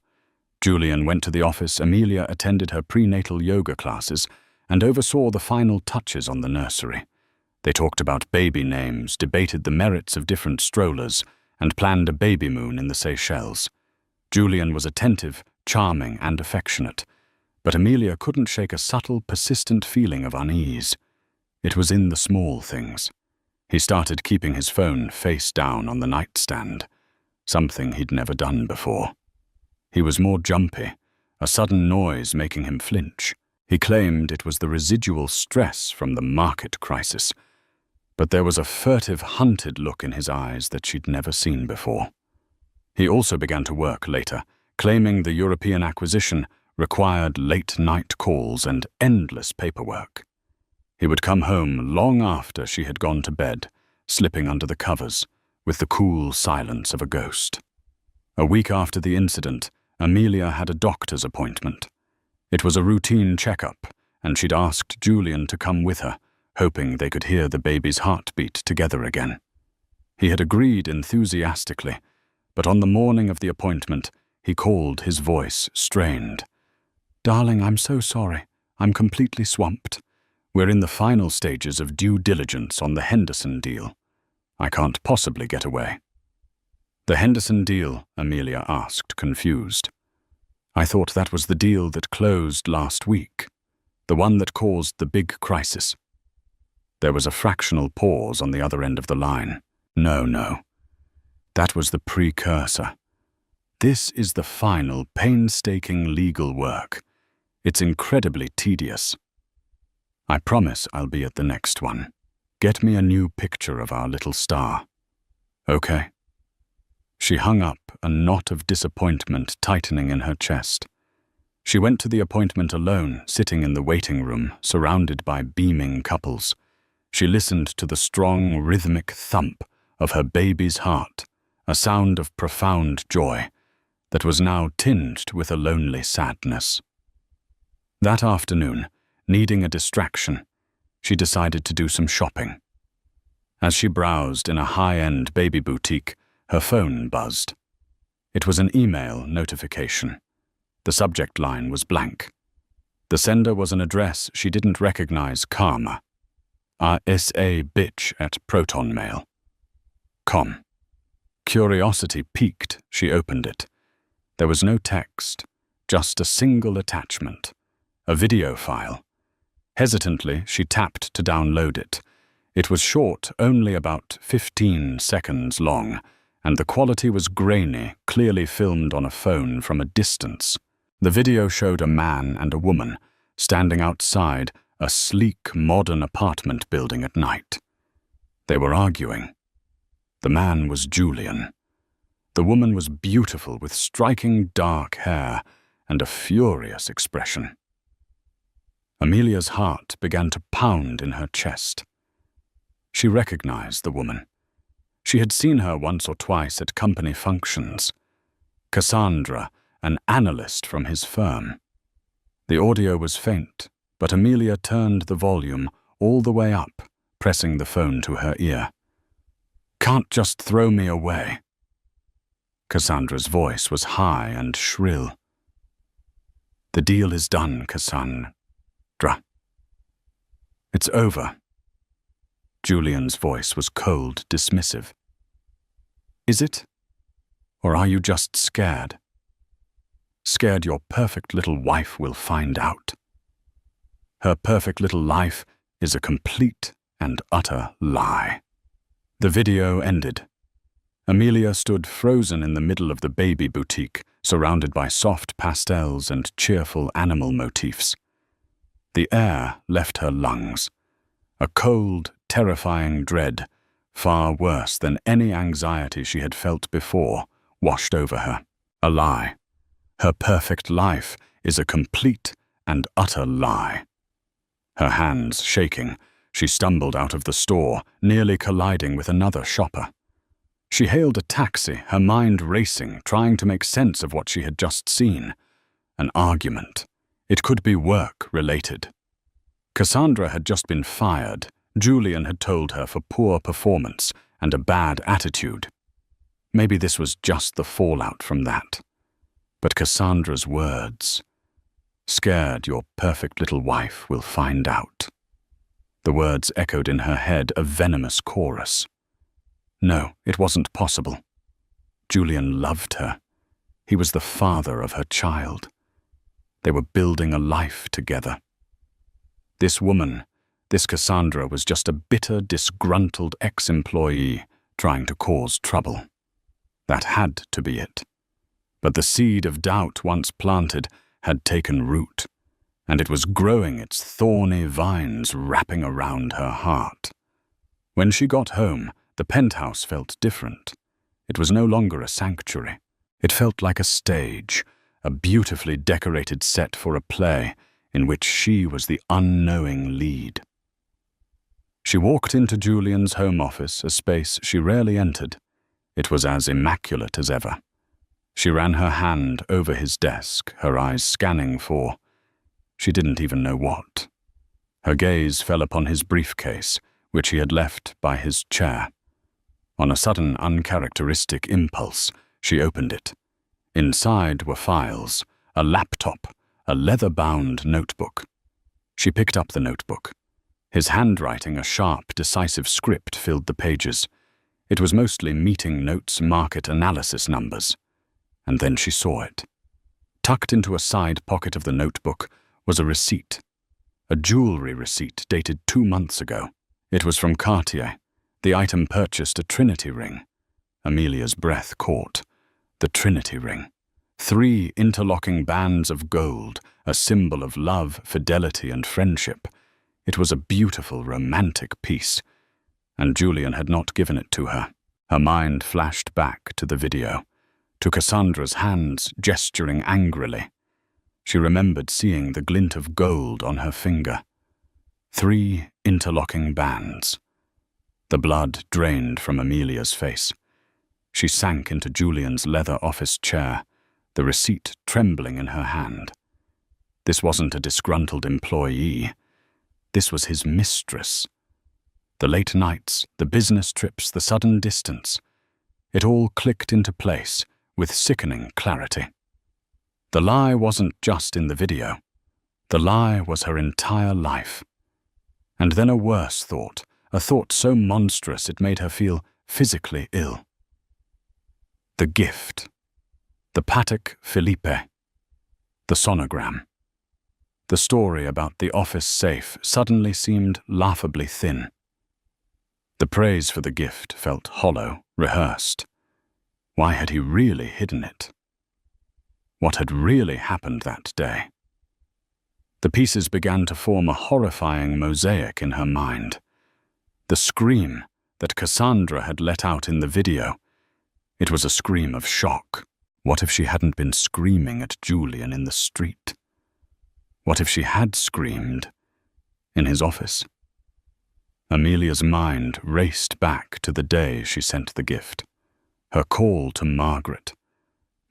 Julian went to the office, Amelia attended her prenatal yoga classes, and oversaw the final touches on the nursery. They talked about baby names, debated the merits of different strollers, and planned a baby moon in the Seychelles. Julian was attentive, charming, and affectionate, but Amelia couldn't shake a subtle, persistent feeling of unease. It was in the small things. He started keeping his phone face down on the nightstand, something he'd never done before. He was more jumpy, a sudden noise making him flinch. He claimed it was the residual stress from the market crisis, but there was a furtive, hunted look in his eyes that she'd never seen before. He also began to work later, claiming the European acquisition required late-night calls and endless paperwork. He would come home long after she had gone to bed, slipping under the covers, with the cool silence of a ghost. A week after the incident, Amelia had a doctor's appointment. It was a routine checkup, and she'd asked Julian to come with her, hoping they could hear the baby's heartbeat together again. He had agreed enthusiastically, but on the morning of the appointment, he called, his voice strained. "Darling, I'm so sorry. I'm completely swamped. We're in the final stages of due diligence on the Henderson deal. I can't possibly get away." "The Henderson deal?" Amelia asked, confused. "I thought that was the deal that closed last week, the one that caused the big crisis." There was a fractional pause on the other end of the line. No. That was the precursor. This is the final, painstaking legal work. It's incredibly tedious. I promise I'll be at the next one. Get me a new picture of our little star. Okay. She hung up, a knot of disappointment tightening in her chest. She went to the appointment alone, sitting in the waiting room, surrounded by beaming couples. She listened to the strong, rhythmic thump of her baby's heart, a sound of profound joy that was now tinged with a lonely sadness. That afternoon, needing a distraction, she decided to do some shopping. As she browsed in a high-end baby boutique, her phone buzzed. It was an email notification. The subject line was blank. The sender was an address she didn't recognize, Karma. RSA bitch at protonmail.com. Curiosity piqued, she opened it. There was no text, just a single attachment, a video file. Hesitantly, she tapped to download it. It was short, only about 15 seconds long, and the quality was grainy, clearly filmed on a phone from a distance. The video showed a man and a woman standing outside a sleek, modern apartment building at night. They were arguing. The man was Julian. The woman was beautiful, with striking dark hair and a furious expression. Amelia's heart began to pound in her chest. She recognized the woman. She had seen her once or twice at company functions. Cassandra, an analyst from his firm. The audio was faint, but Amelia turned the volume all the way up, pressing the phone to her ear. "Can't just throw me away." Cassandra's voice was high and shrill. "The deal is done, Cassandra. It's over." Julian's voice was cold, dismissive. "Is it? Or are you just scared? Scared your perfect little wife will find out? Her perfect little life is a complete and utter lie." The video ended. Amelia stood frozen in the middle of the baby boutique, surrounded by soft pastels and cheerful animal motifs. The air left her lungs. A cold, terrifying dread, far worse than any anxiety she had felt before, washed over her. A lie. Her perfect life is a complete and utter lie. Her hands shaking, she stumbled out of the store, nearly colliding with another shopper. She hailed a taxi, her mind racing, trying to make sense of what she had just seen. An argument. It could be work-related. Cassandra had just been fired. Julian had told her for poor performance and a bad attitude. Maybe this was just the fallout from that. But Cassandra's words. Scared your perfect little wife will find out. The words echoed in her head, a venomous chorus. No, it wasn't possible. Julian loved her. He was the father of her child. They were building a life together. This woman, this Cassandra, was just a bitter, disgruntled ex-employee trying to cause trouble. That had to be it. But the seed of doubt once planted had taken root, and it was growing its thorny vines wrapping around her heart. When she got home, the penthouse felt different. It was no longer a sanctuary. It felt like a stage, a beautifully decorated set for a play in which she was the unknowing lead. She walked into Julian's home office, a space she rarely entered. It was as immaculate as ever. She ran her hand over his desk, her eyes scanning for, she didn't even know what. Her gaze fell upon his briefcase, which he had left by his chair. On a sudden, uncharacteristic impulse, she opened it. Inside were files, a laptop, a leather-bound notebook. She picked up the notebook. His handwriting, a sharp, decisive script, filled the pages. It was mostly meeting notes, market analysis numbers. And then she saw it. Tucked into a side pocket of the notebook was a receipt. A jewelry receipt dated 2 months ago. It was from Cartier. The item purchased a Trinity ring. Amelia's breath caught. The Trinity ring. 3 interlocking bands of gold, a symbol of love, fidelity, and friendship. It was a beautiful, romantic piece, and Julian had not given it to her. Her mind flashed back to the video, to Cassandra's hands gesturing angrily. She remembered seeing the glint of gold on her finger. 3 interlocking bands. The blood drained from Amelia's face. She sank into Julian's leather office chair, the receipt trembling in her hand. This wasn't a disgruntled employee. This was his mistress. The late nights, the business trips, the sudden distance. It all clicked into place with sickening clarity. The lie wasn't just in the video. The lie was her entire life. And then a worse thought, a thought so monstrous it made her feel physically ill. The gift. The Patek Philippe. The sonogram. The story about the office safe suddenly seemed laughably thin. The praise for the gift felt hollow, rehearsed. Why had he really hidden it? What had really happened that day? The pieces began to form a horrifying mosaic in her mind. The scream that Cassandra had let out in the video. It was a scream of shock. What if she hadn't been screaming at Julian in the street? What if she had screamed in his office? Amelia's mind raced back to the day she sent the gift. Her call to Margaret.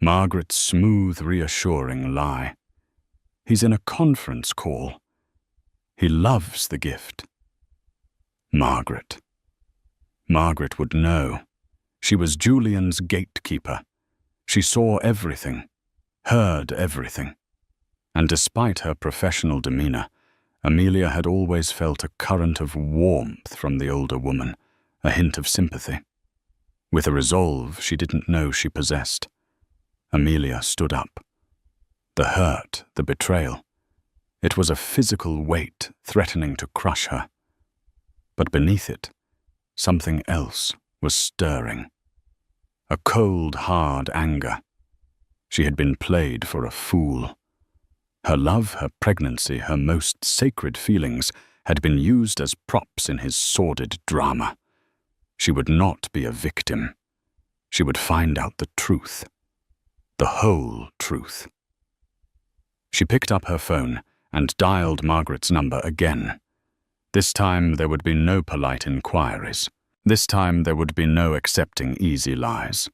Margaret's smooth, reassuring lie. He's in a conference call. He loves the gift. Margaret. Margaret would know. She was Julian's gatekeeper. She saw everything, heard everything. And despite her professional demeanor, Amelia had always felt a current of warmth from the older woman, a hint of sympathy. With a resolve she didn't know she possessed, Amelia stood up. The hurt, the betrayal. It was a physical weight threatening to crush her. But beneath it, something else was stirring. A cold, hard anger. She had been played for a fool. Her love, her pregnancy, her most sacred feelings had been used as props in his sordid drama. She would not be a victim. She would find out the truth. The whole truth. She picked up her phone and dialed Margaret's number again. This time there would be no polite inquiries. This time there would be no accepting easy lies.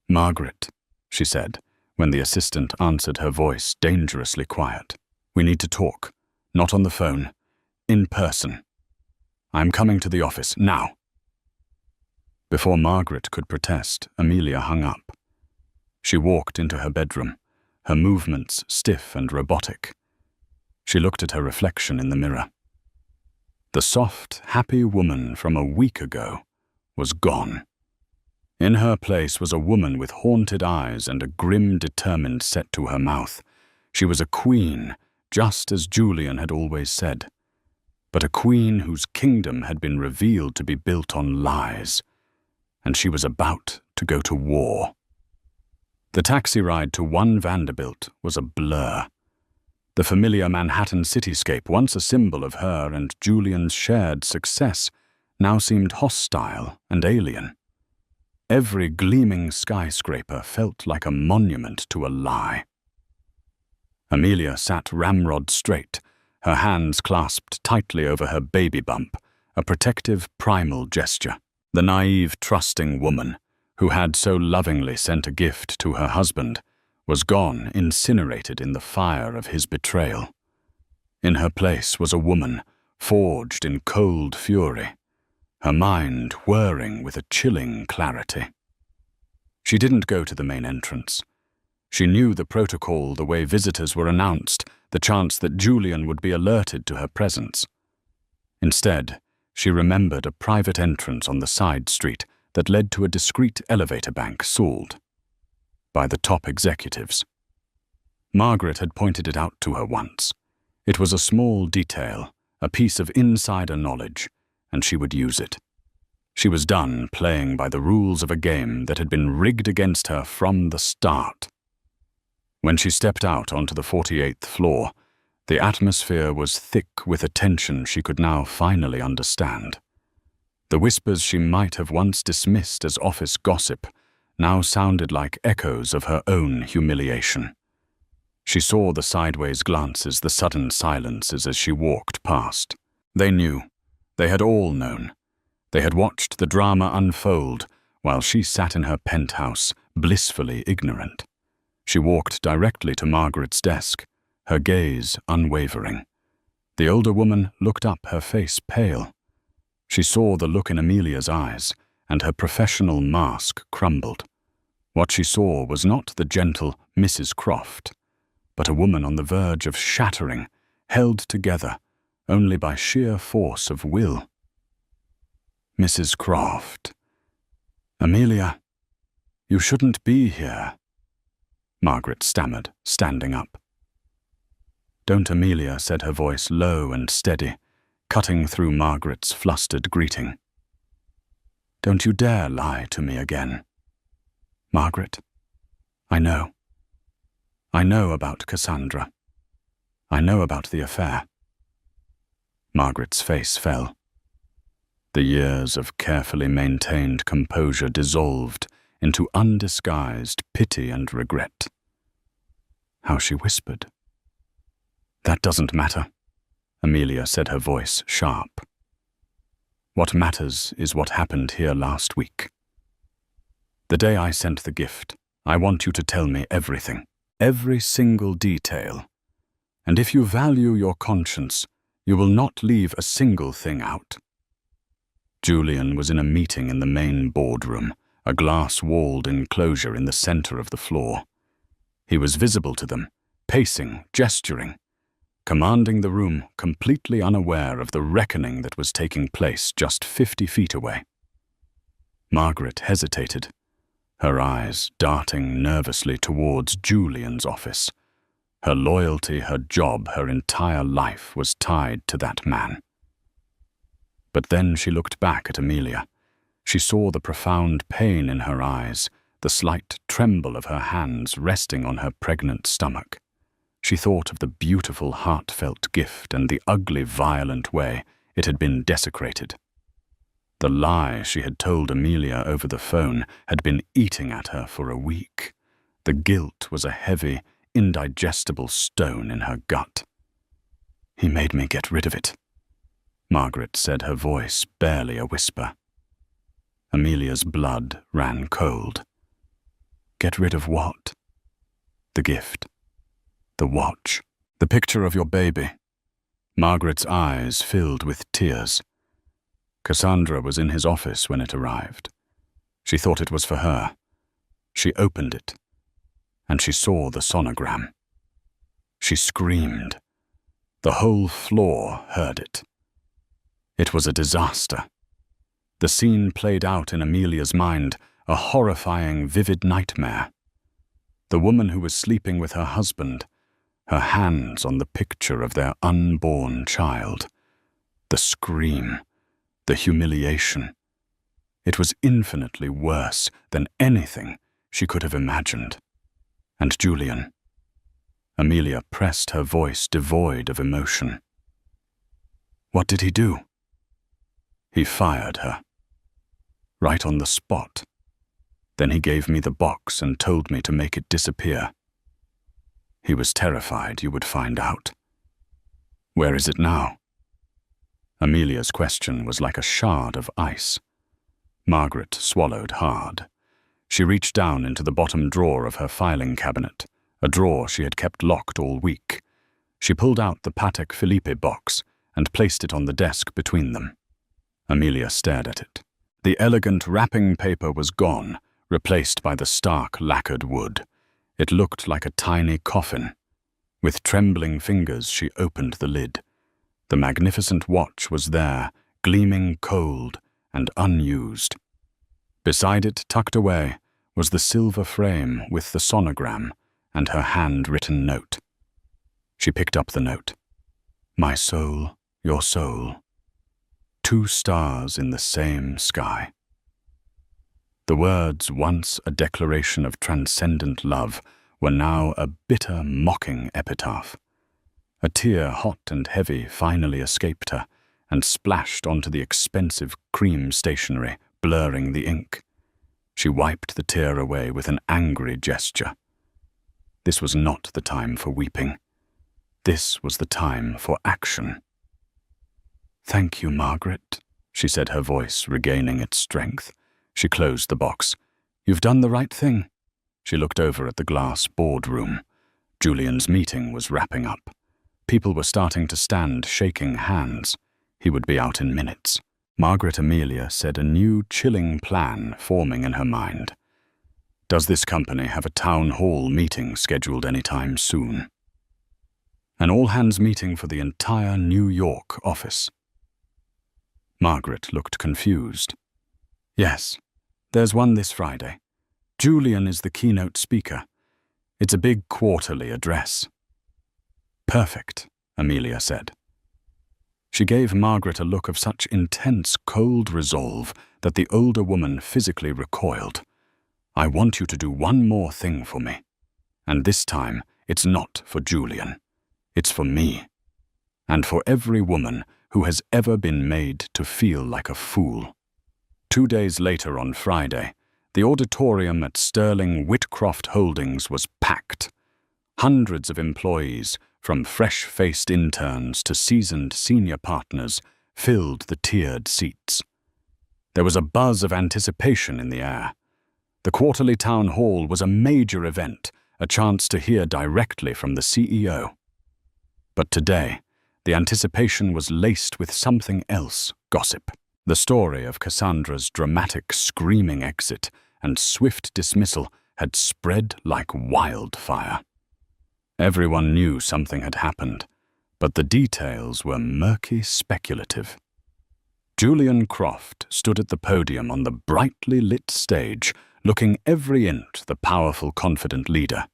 "Margaret," she said, when the assistant answered, her voice dangerously quiet. "We need to talk. Not on the phone. In person. I'm coming to the office now." Before Margaret could protest, Amelia hung up. She walked into her bedroom, her movements stiff and robotic. She looked at her reflection in the mirror. The soft, happy woman from a week ago was gone. In her place was a woman with haunted eyes and a grim, determined set to her mouth. She was a queen, just as Julian had always said, but a queen whose kingdom had been revealed to be built on lies, and she was about to go to war. The taxi ride to 1 Vanderbilt was a blur. The familiar Manhattan cityscape, once a symbol of her and Julian's shared success, now seemed hostile and alien. Every gleaming skyscraper felt like a monument to a lie. Amelia sat ramrod straight, her hands clasped tightly over her baby bump, a protective, primal gesture. The naive, trusting woman, who had so lovingly sent a gift to her husband, was gone, incinerated in the fire of his betrayal. In her place was a woman, forged in cold fury, her mind whirring with a chilling clarity. She didn't go to the main entrance. She knew the protocol, the way visitors were announced, the chance that Julian would be alerted to her presence. Instead, she remembered a private entrance on the side street that led to a discreet elevator bank sold by the top executives. Margaret had pointed it out to her once. It was a small detail, a piece of insider knowledge, and she would use it. She was done playing by the rules of a game that had been rigged against her from the start. When she stepped out onto the 48th floor, the atmosphere was thick with a tension she could now finally understand. The whispers she might have once dismissed as office gossip now sounded like echoes of her own humiliation. She saw the sideways glances, the sudden silences as she walked past. They knew. They had all known. They had watched the drama unfold while she sat in her penthouse, blissfully ignorant. She walked directly to Margaret's desk, her gaze unwavering. The older woman looked up, her face pale. She saw the look in Amelia's eyes, and her professional mask crumbled. What she saw was not the gentle Mrs. Croft, but a woman on the verge of shattering, held together only by sheer force of will. "Mrs. Croft. Amelia, you shouldn't be here," Margaret stammered, standing up. "Don't, Amelia," said her voice low and steady, cutting through Margaret's flustered greeting. "Don't you dare lie to me again. Margaret, I know. I know about Cassandra. I know about the affair." Margaret's face fell. The years of carefully maintained composure dissolved into undisguised pity and regret. How she whispered. "That doesn't matter," Amelia said, her voice sharp. "What matters is what happened here last week. The day I sent the gift, I want you to tell me everything, every single detail. And if you value your conscience, you will not leave a single thing out." Julian was in a meeting in the main boardroom, a glass-walled enclosure in the center of the floor. He was visible to them, pacing, gesturing, commanding the room, completely unaware of the reckoning that was taking place just 50 feet away. Margaret hesitated, her eyes darting nervously towards Julian's office. Her loyalty, her job, her entire life was tied to that man. But then she looked back at Amelia. She saw the profound pain in her eyes, the slight tremble of her hands resting on her pregnant stomach. She thought of the beautiful, heartfelt gift and the ugly, violent way it had been desecrated. The lie she had told Amelia over the phone had been eating at her for a week. The guilt was a heavy, indigestible stone in her gut. "He made me get rid of it," Margaret said, her voice barely a whisper. Amelia's blood ran cold. "Get rid of what?" "The gift. The watch. The picture of your baby." Margaret's eyes filled with tears. Cassandra was in his office when it arrived. She thought it was for her. She opened it, and she saw the sonogram. She screamed. The whole floor heard it. It was a disaster. The scene played out in Amelia's mind, a horrifying, vivid nightmare. The woman who was sleeping with her husband, her hands on the picture of their unborn child. The scream, the humiliation. It was infinitely worse than anything she could have imagined. And Julian. Amelia pressed her voice devoid of emotion. "What did he do?" "He fired her. Right on the spot. Then he gave me the box and told me to make it disappear. He was terrified you would find out." "Where is it now?" Amelia's question was like a shard of ice. Margaret swallowed hard. She reached down into the bottom drawer of her filing cabinet, a drawer she had kept locked all week. She pulled out the Patek Philippe box and placed it on the desk between them. Amelia stared at it. The elegant wrapping paper was gone, replaced by the stark lacquered wood. It looked like a tiny coffin. With trembling fingers, she opened the lid. The magnificent watch was there, gleaming cold and unused. Beside it, tucked away, was the silver frame with the sonogram and her handwritten note. She picked up the note. "My soul, your soul. 2 stars in the same sky." The words, once a declaration of transcendent love, were now a bitter, mocking epitaph. A tear, hot and heavy, finally escaped her and splashed onto the expensive cream stationery, blurring the ink. She wiped the tear away with an angry gesture. This was not the time for weeping. This was the time for action. "Thank you, Margaret," she said, her voice regaining its strength. She closed the box. "You've done the right thing." She looked over at the glass boardroom. Julian's meeting was wrapping up. People were starting to stand, shaking hands. He would be out in minutes. Margaret Amelia said, a new, chilling plan forming in her mind. "Does this company have a town hall meeting scheduled any time soon?" An all-hands meeting for the entire New York office. Margaret looked confused. "Yes, there's one this Friday. Julian is the keynote speaker. It's a big quarterly address." "Perfect," Amelia said. She gave Margaret a look of such intense, cold resolve that the older woman physically recoiled. "I want you to do one more thing for me. And this time, it's not for Julian. It's for me. And for every woman who has ever been made to feel like a fool." 2 days later, on Friday, the auditorium at Sterling Whitcroft Holdings was packed. Hundreds of employees, from fresh-faced interns to seasoned senior partners, filled the tiered seats. There was a buzz of anticipation in the air. The quarterly town hall was a major event, a chance to hear directly from the CEO. But today, the anticipation was laced with something else, gossip. The story of Cassandra's dramatic, screaming exit and swift dismissal had spread like wildfire. Everyone knew something had happened, but the details were murky, speculative. Julian Croft stood at the podium on the brightly lit stage, looking every inch the powerful, confident leader.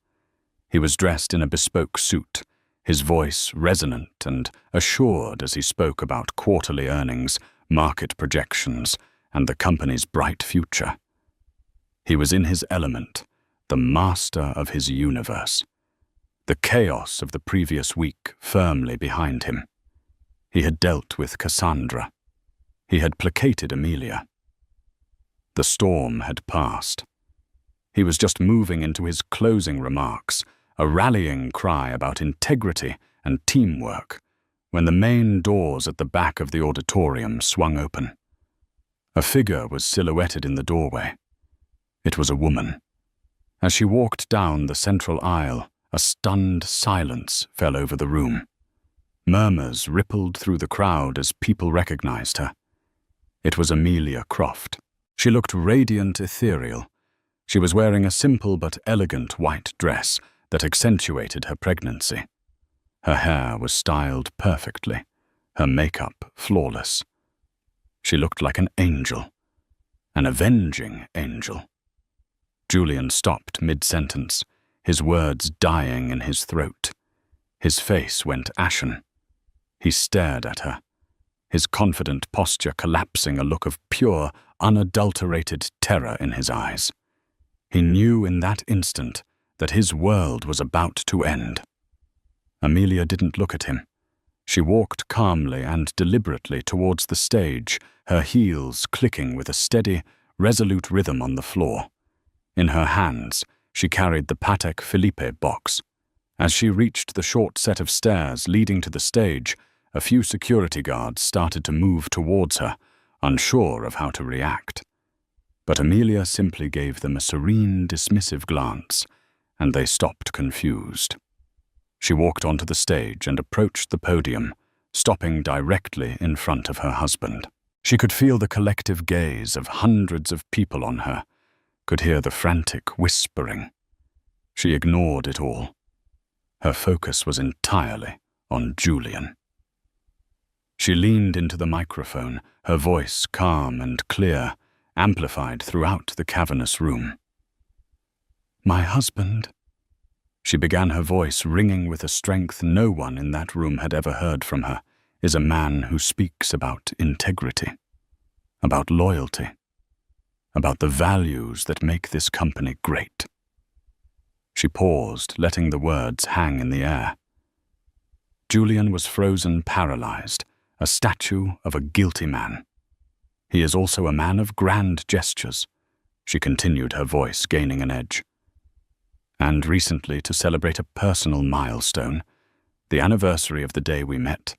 He was dressed in a bespoke suit, his voice resonant and assured as he spoke about quarterly earnings, market projections, and the company's bright future. He was in his element, the master of his universe. The chaos of the previous week firmly behind him. He had dealt with Cassandra. He had placated Amelia. The storm had passed. He was just moving into his closing remarks, a rallying cry about integrity and teamwork, when the main doors at the back of the auditorium swung open. A figure was silhouetted in the doorway. It was a woman. As she walked down the central aisle, a stunned silence fell over the room. Murmurs rippled through the crowd as people recognized her. It was Amelia Croft. She looked radiant ethereal. She was wearing a simple but elegant white dress that accentuated her pregnancy. Her hair was styled perfectly, her makeup flawless. She looked like an angel, an avenging angel. Julian stopped mid-sentence, his words dying in his throat. His face went ashen. He stared at her, his confident posture collapsing, a look of pure, unadulterated terror in his eyes. He knew in that instant that his world was about to end. Amelia didn't look at him. She walked calmly and deliberately towards the stage, her heels clicking with a steady, resolute rhythm on the floor. In her hands, she carried the Patek Philippe box. As she reached the short set of stairs leading to the stage, a few security guards started to move towards her, unsure of how to react. But Amelia simply gave them a serene, dismissive glance, and they stopped confused. She walked onto the stage and approached the podium, stopping directly in front of her husband. She could feel the collective gaze of hundreds of people on her, could hear the frantic whispering. She ignored it all. Her focus was entirely on Julian. She leaned into the microphone, her voice calm and clear, amplified throughout the cavernous room. "My husband," she began, her voice ringing with a strength no one in that room had ever heard from her, "is a man who speaks about integrity, about loyalty, about the values that make this company great." She paused, letting the words hang in the air. Julian was frozen, paralyzed, a statue of a guilty man. "He is also a man of grand gestures," she continued, her voice gaining an edge. "And recently, to celebrate a personal milestone, the anniversary of the day we met,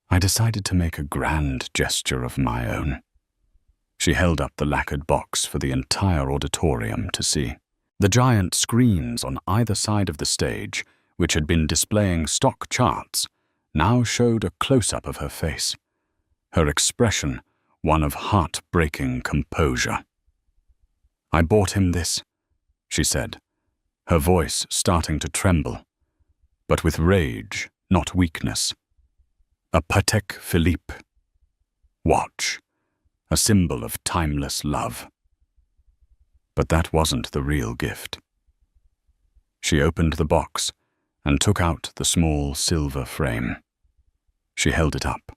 I decided to make a grand gesture of my own." She held up the lacquered box for the entire auditorium to see. The giant screens on either side of the stage, which had been displaying stock charts, now showed a close-up of her face, her expression one of heart-breaking composure. "I bought him this," she said, her voice starting to tremble, but with rage, not weakness. "A Patek Philippe watch, a symbol of timeless love." But that wasn't the real gift. She opened the box and took out the small silver frame. She held it up.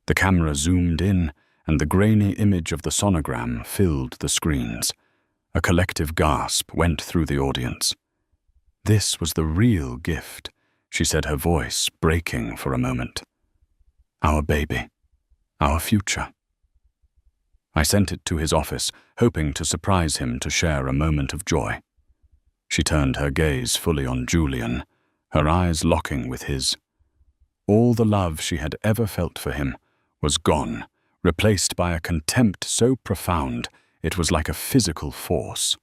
The camera zoomed in, and the grainy image of the sonogram filled the screens. A collective gasp went through the audience. "This was the real gift," she said, her voice breaking for a moment. "Our baby, our future." I sent it to his office, hoping to surprise him to share a moment of joy. She turned her gaze fully on Julian, her eyes locking with his. All the love she had ever felt for him was gone, replaced by a contempt so profound it was like a physical force.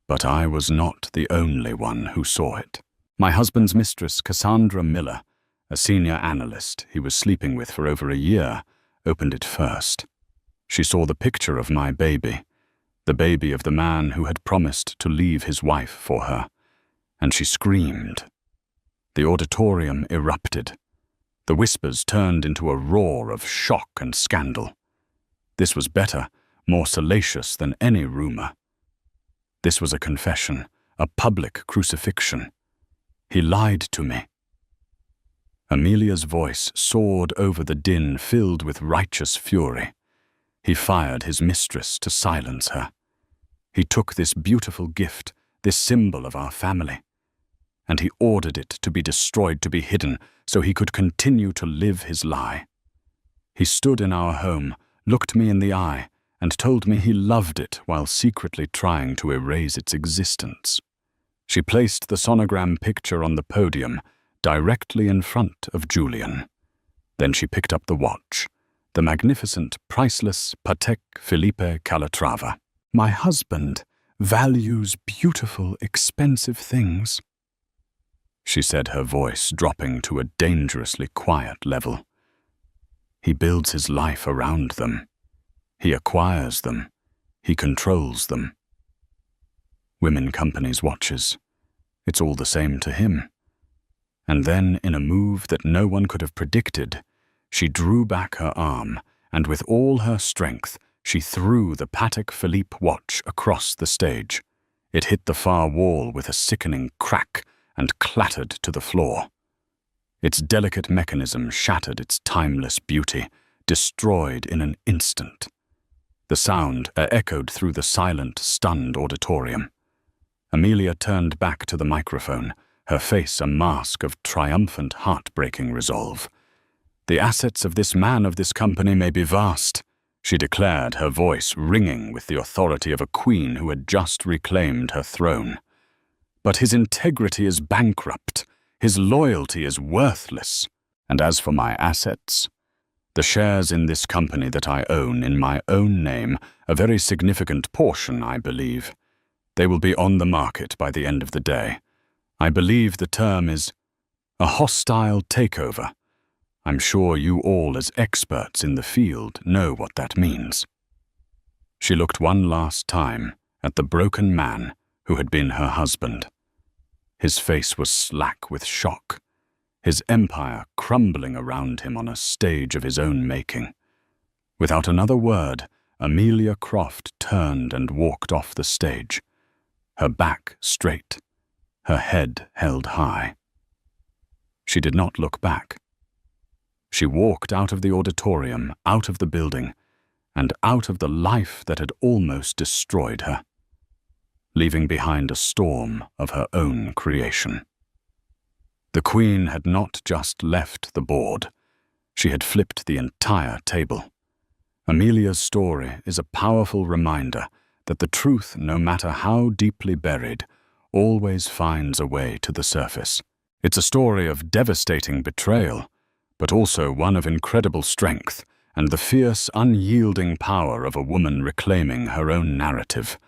But I was not the only one who saw it. My husband's mistress, Cassandra Miller, a senior analyst he was sleeping with for over a year, opened it first. She saw the picture of my baby, the baby of the man who had promised to leave his wife for her, and she screamed. The auditorium erupted. The whispers turned into a roar of shock and scandal. This was better, more salacious than any rumor. This was a confession, a public crucifixion. He lied to me. Amelia's voice soared over the din filled with righteous fury. He fired his mistress to silence her. He took this beautiful gift, this symbol of our family, and he ordered it to be destroyed, to be hidden, so he could continue to live his lie. He stood in our home, looked me in the eye, and told me he loved it while secretly trying to erase its existence. She placed the sonogram picture on the podium, directly in front of Julian. Then she picked up the watch, the magnificent, priceless Patek Philippe Calatrava. "My husband values beautiful, expensive things," she said, her voice dropping to a dangerously quiet level. "He builds his life around them. He acquires them. He controls them. Women companies watches. It's all the same to him." And then, in a move that no one could have predicted, she drew back her arm, and with all her strength, she threw the Patek Philippe watch across the stage. It hit the far wall with a sickening crack and clattered to the floor. Its delicate mechanism shattered its timeless beauty, destroyed in an instant. The sound echoed through the silent, stunned auditorium. Amelia turned back to the microphone, her face a mask of triumphant, heartbreaking resolve. "The assets of this man, of this company, may be vast," she declared, her voice ringing with the authority of a queen who had just reclaimed her throne. "But his integrity is bankrupt. His loyalty is worthless. And as for my assets, the shares in this company that I own in my own name, a very significant portion, I believe, they will be on the market by the end of the day. I believe the term is a hostile takeover. I'm sure you all, as experts in the field, know what that means." She looked one last time at the broken man who had been her husband. His face was slack with shock, his empire crumbling around him on a stage of his own making. Without another word, Amelia Croft turned and walked off the stage, her back straight, her head held high. She did not look back. She walked out of the auditorium, out of the building, and out of the life that had almost destroyed her, leaving behind a storm of her own creation. The Queen had not just left the board, she had flipped the entire table. Amelia's story is a powerful reminder that the truth, no matter how deeply buried, always finds a way to the surface. It's a story of devastating betrayal, but also one of incredible strength and the fierce, unyielding power of a woman reclaiming her own narrative.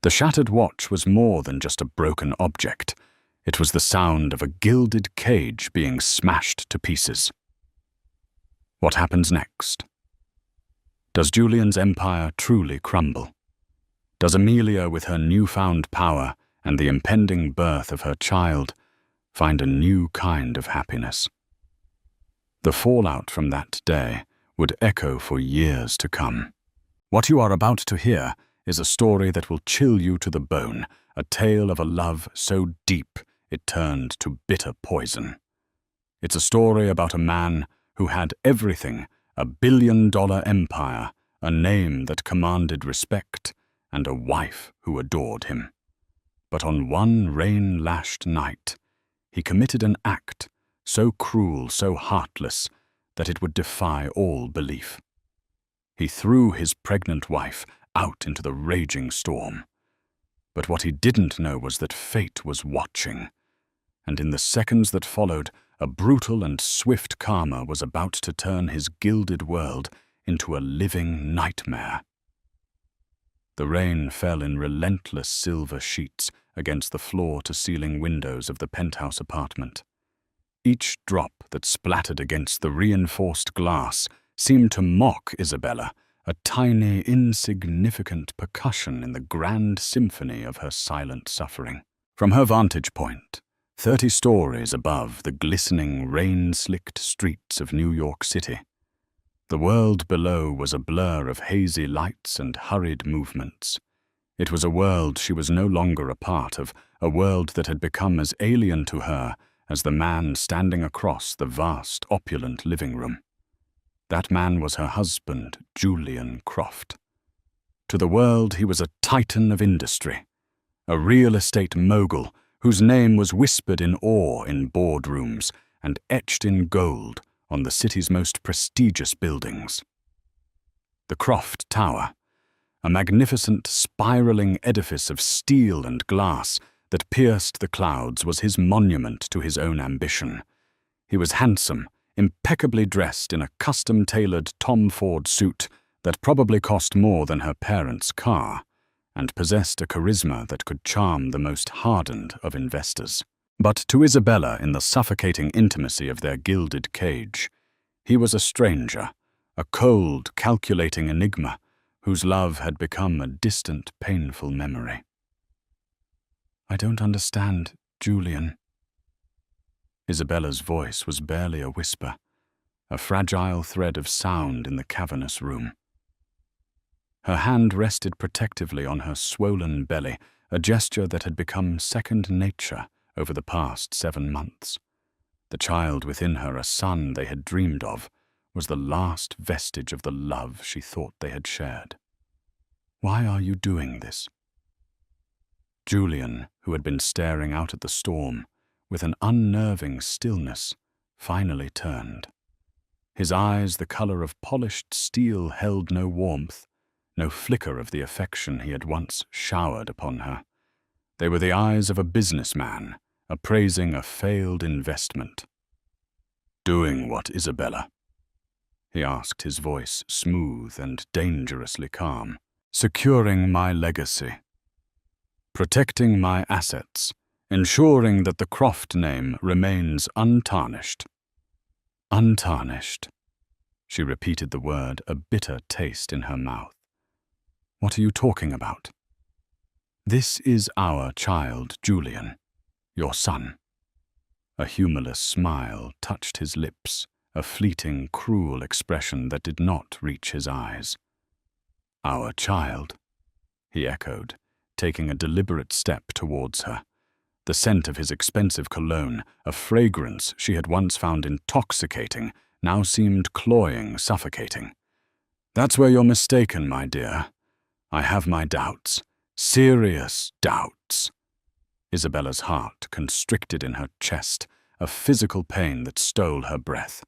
The shattered watch was more than just a broken object. It was the sound of a gilded cage being smashed to pieces. What happens next? Does Julian's empire truly crumble? Does Amelia, with her newfound power and the impending birth of her child, find a new kind of happiness? The fallout from that day would echo for years to come. What you are about to hear is a story that will chill you to the bone, a tale of a love so deep it turned to bitter poison. It's a story about a man who had everything, a billion-dollar empire, a name that commanded respect, and a wife who adored him. But on one rain-lashed night, he committed an act so cruel, so heartless, that it would defy all belief. He threw his pregnant wife out into the raging storm. But what he didn't know was that fate was watching, and in the seconds that followed, a brutal and swift karma was about to turn his gilded world into a living nightmare. The rain fell in relentless silver sheets against the floor-to-ceiling windows of the penthouse apartment. Each drop that splattered against the reinforced glass seemed to mock Isabella, a tiny, insignificant percussion in the grand symphony of her silent suffering. From her vantage point, 30 stories above the glistening, rain-slicked streets of New York City, the world below was a blur of hazy lights and hurried movements. It was a world she was no longer a part of, a world that had become as alien to her as the man standing across the vast, opulent living room. That man was her husband, Julian Croft. To the world, he was a titan of industry, a real estate mogul whose name was whispered in awe in boardrooms and etched in gold on the city's most prestigious buildings. The Croft Tower, a magnificent spiraling edifice of steel and glass that pierced the clouds, was his monument to his own ambition. He was handsome, impeccably dressed in a custom-tailored Tom Ford suit that probably cost more than her parents' car, and possessed a charisma that could charm the most hardened of investors. But to Isabella, in the suffocating intimacy of their gilded cage, he was a stranger, a cold, calculating enigma whose love had become a distant, painful memory. "I don't understand, Julian." Isabella's voice was barely a whisper, a fragile thread of sound in the cavernous room. Her hand rested protectively on her swollen belly, a gesture that had become second nature over the past 7 months. The child within her, a son they had dreamed of, was the last vestige of the love she thought they had shared. "Why are you doing this?" Julian, who had been staring out at the storm with an unnerving stillness, finally turned. His eyes, the color of polished steel, held no warmth, no flicker of the affection he had once showered upon her. They were the eyes of a businessman, appraising a failed investment. "Doing what, Isabella?" he asked, his voice smooth and dangerously calm. "Securing my legacy. Protecting my assets, ensuring that the Croft name remains untarnished." "Untarnished," she repeated the word, a bitter taste in her mouth. "What are you talking about?" "This is our child, Julian, your son." A humorless smile touched his lips, a fleeting, cruel expression that did not reach his eyes. "Our child," he echoed, taking a deliberate step towards her. The scent of his expensive cologne, a fragrance she had once found intoxicating, now seemed cloying, suffocating. "That's where you're mistaken, my dear. I have my doubts, serious doubts." Isabella's heart constricted in her chest, a physical pain that stole her breath.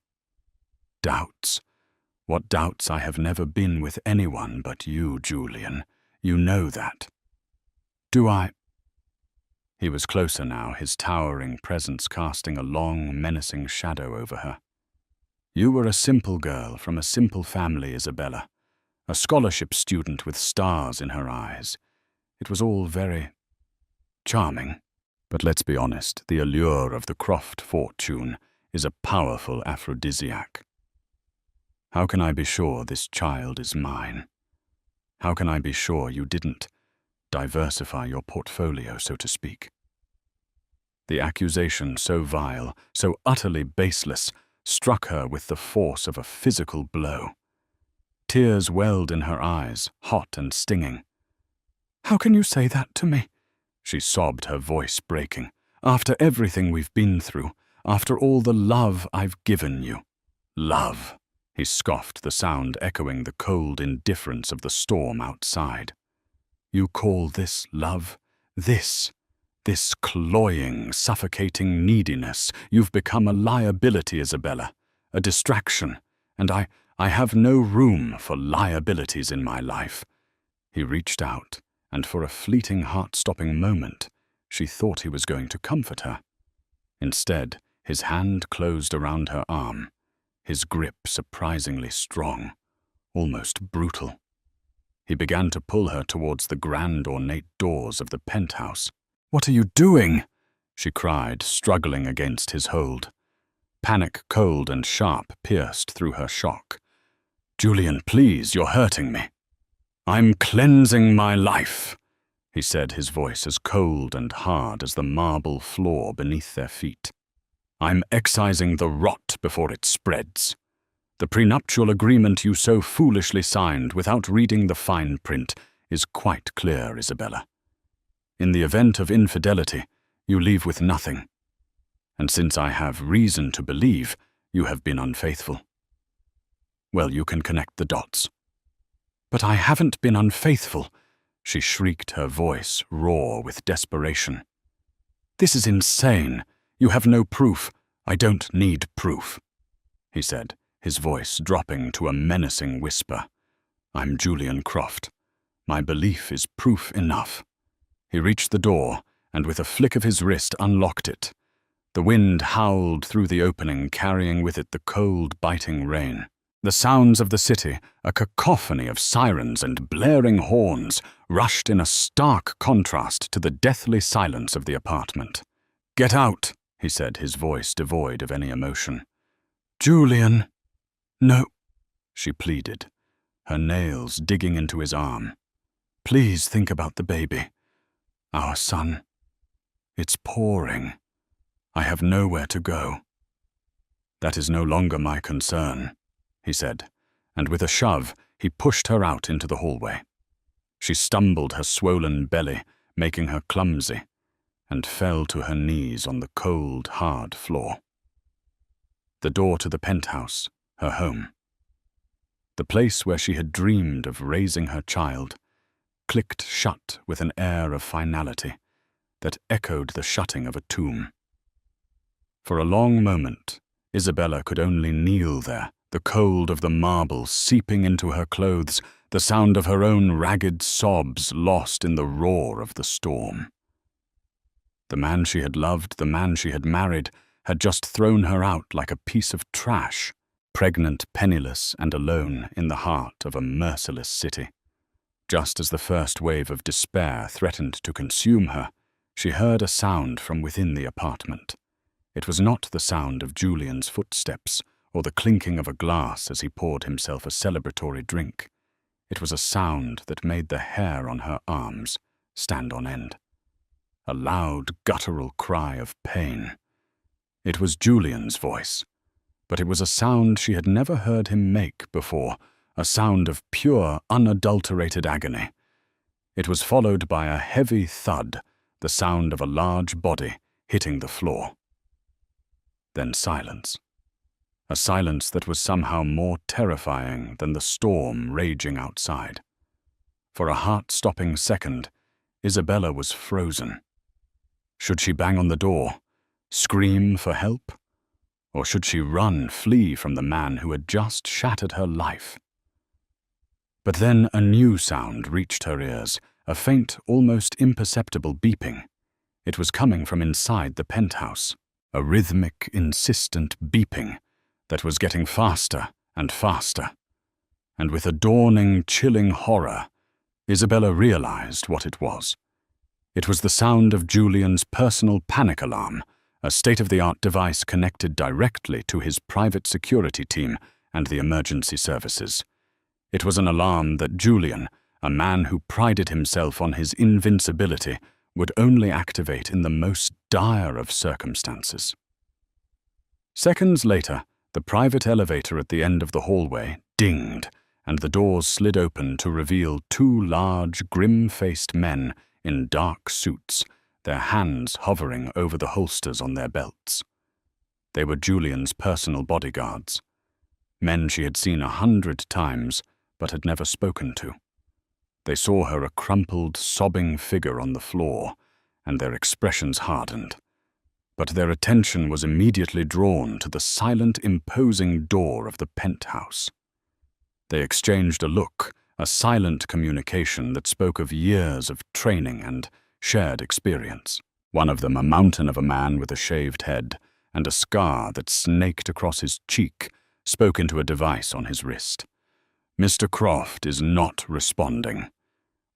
"Doubts? What doubts? I have never been with anyone but you, Julian. You know that." "Do I?" He was closer now, his towering presence casting a long, menacing shadow over her. "You were a simple girl from a simple family, Isabella. A scholarship student with stars in her eyes. It was all very charming. But let's be honest, the allure of the Croft fortune is a powerful aphrodisiac. How can I be sure this child is mine? How can I be sure you didn't diversify your portfolio, so to speak?" The accusation, so vile, so utterly baseless, struck her with the force of a physical blow. Tears welled in her eyes, hot and stinging. "How can you say that to me?" she sobbed, her voice breaking. "After everything we've been through, after all the love I've given you." "Love," he scoffed, the sound echoing the cold indifference of the storm outside. "You call this love? This cloying, suffocating neediness. You've become a liability, Isabella, a distraction, and I have no room for liabilities in my life." He reached out, and for a fleeting, heart-stopping moment, she thought he was going to comfort her. Instead, his hand closed around her arm, his grip surprisingly strong, almost brutal. He began to pull her towards the grand, ornate doors of the penthouse. "What are you doing?" she cried, struggling against his hold. Panic, cold and sharp, pierced through her shock. "Julian, please, you're hurting me." "I'm cleansing my life," he said, his voice as cold and hard as the marble floor beneath their feet. "I'm excising the rot before it spreads. The prenuptial agreement you so foolishly signed without reading the fine print is quite clear, Isabella. In the event of infidelity, you leave with nothing. And since I have reason to believe you have been unfaithful, well, you can connect the dots." "But I haven't been unfaithful," she shrieked, her voice raw with desperation. "This is insane. You have no proof." "I don't need proof," he said, his voice dropping to a menacing whisper. "I'm Julian Croft. My belief is proof enough." He reached the door, and with a flick of his wrist unlocked it. The wind howled through the opening, carrying with it the cold, biting rain. The sounds of the city, a cacophony of sirens and blaring horns, rushed in a stark contrast to the deathly silence of the apartment. "Get out," he said, his voice devoid of any emotion. "Julian." "No," she pleaded, her nails digging into his arm. "Please think about the baby. Our son. It's pouring. I have nowhere to go." "That is no longer my concern," he said, and with a shove, he pushed her out into the hallway. She stumbled, her swollen belly making her clumsy, and fell to her knees on the cold, hard floor. The door to the penthouse, her home, the place where she had dreamed of raising her child, clicked shut with an air of finality that echoed the shutting of a tomb. For a long moment, Isabella could only kneel there, the cold of the marble seeping into her clothes, the sound of her own ragged sobs lost in the roar of the storm. The man she had loved, the man she had married, had just thrown her out like a piece of trash, pregnant, penniless, and alone in the heart of a merciless city. Just as the first wave of despair threatened to consume her, she heard a sound from within the apartment. It was not the sound of Julian's footsteps or the clinking of a glass as he poured himself a celebratory drink. It was a sound that made the hair on her arms stand on end. A loud, guttural cry of pain. It was Julian's voice, but it was a sound she had never heard him make before, a sound of pure, unadulterated agony. It was followed by a heavy thud, the sound of a large body hitting the floor. Then silence. A silence that was somehow more terrifying than the storm raging outside. For a heart-stopping second, Isabella was frozen. Should she bang on the door, scream for help? Or should she run, flee from the man who had just shattered her life? But then a new sound reached her ears, a faint, almost imperceptible beeping. It was coming from inside the penthouse, a rhythmic, insistent beeping that was getting faster and faster. And with a dawning, chilling horror, Isabella realized what it was. It was the sound of Julian's personal panic alarm, a state-of-the-art device connected directly to his private security team and the emergency services. It was an alarm that Julian, a man who prided himself on his invincibility, would only activate in the most dire of circumstances. Seconds later, the private elevator at the end of the hallway dinged, and the doors slid open to reveal two large, grim-faced men in dark suits, their hands hovering over the holsters on their belts. They were Julian's personal bodyguards, men she had seen 100 times but had never spoken to. They saw her a crumpled, sobbing figure on the floor, and their expressions hardened. But their attention was immediately drawn to the silent, imposing door of the penthouse. They exchanged a look, a silent communication that spoke of years of training and shared experience. One of them a mountain of a man with a shaved head and a scar that snaked across his cheek, spoke into a device on his wrist. "Mr. Croft is not responding.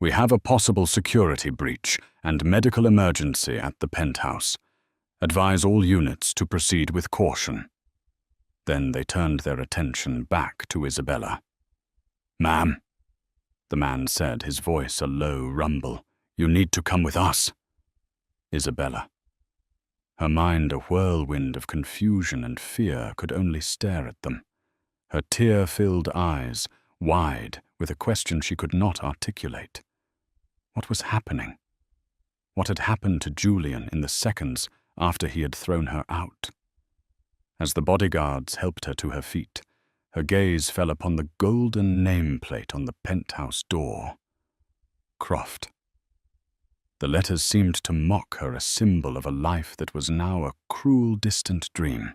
We have a possible security breach and medical emergency at the penthouse. Advise all units to proceed with caution." Then they turned their attention back to Isabella. "Ma'am," the man said, his voice a low rumble, "you need to come with us." Isabella. Her mind a whirlwind of confusion and fear, could only stare at them. Her tear-filled eyes wide with a question she could not articulate. What was happening? What had happened to Julian in the seconds after he had thrown her out? As the bodyguards helped her to her feet, Her gaze fell upon the golden nameplate on the penthouse door. Croft. The letters seemed to mock her, a symbol of a life that was now a cruel, distant dream.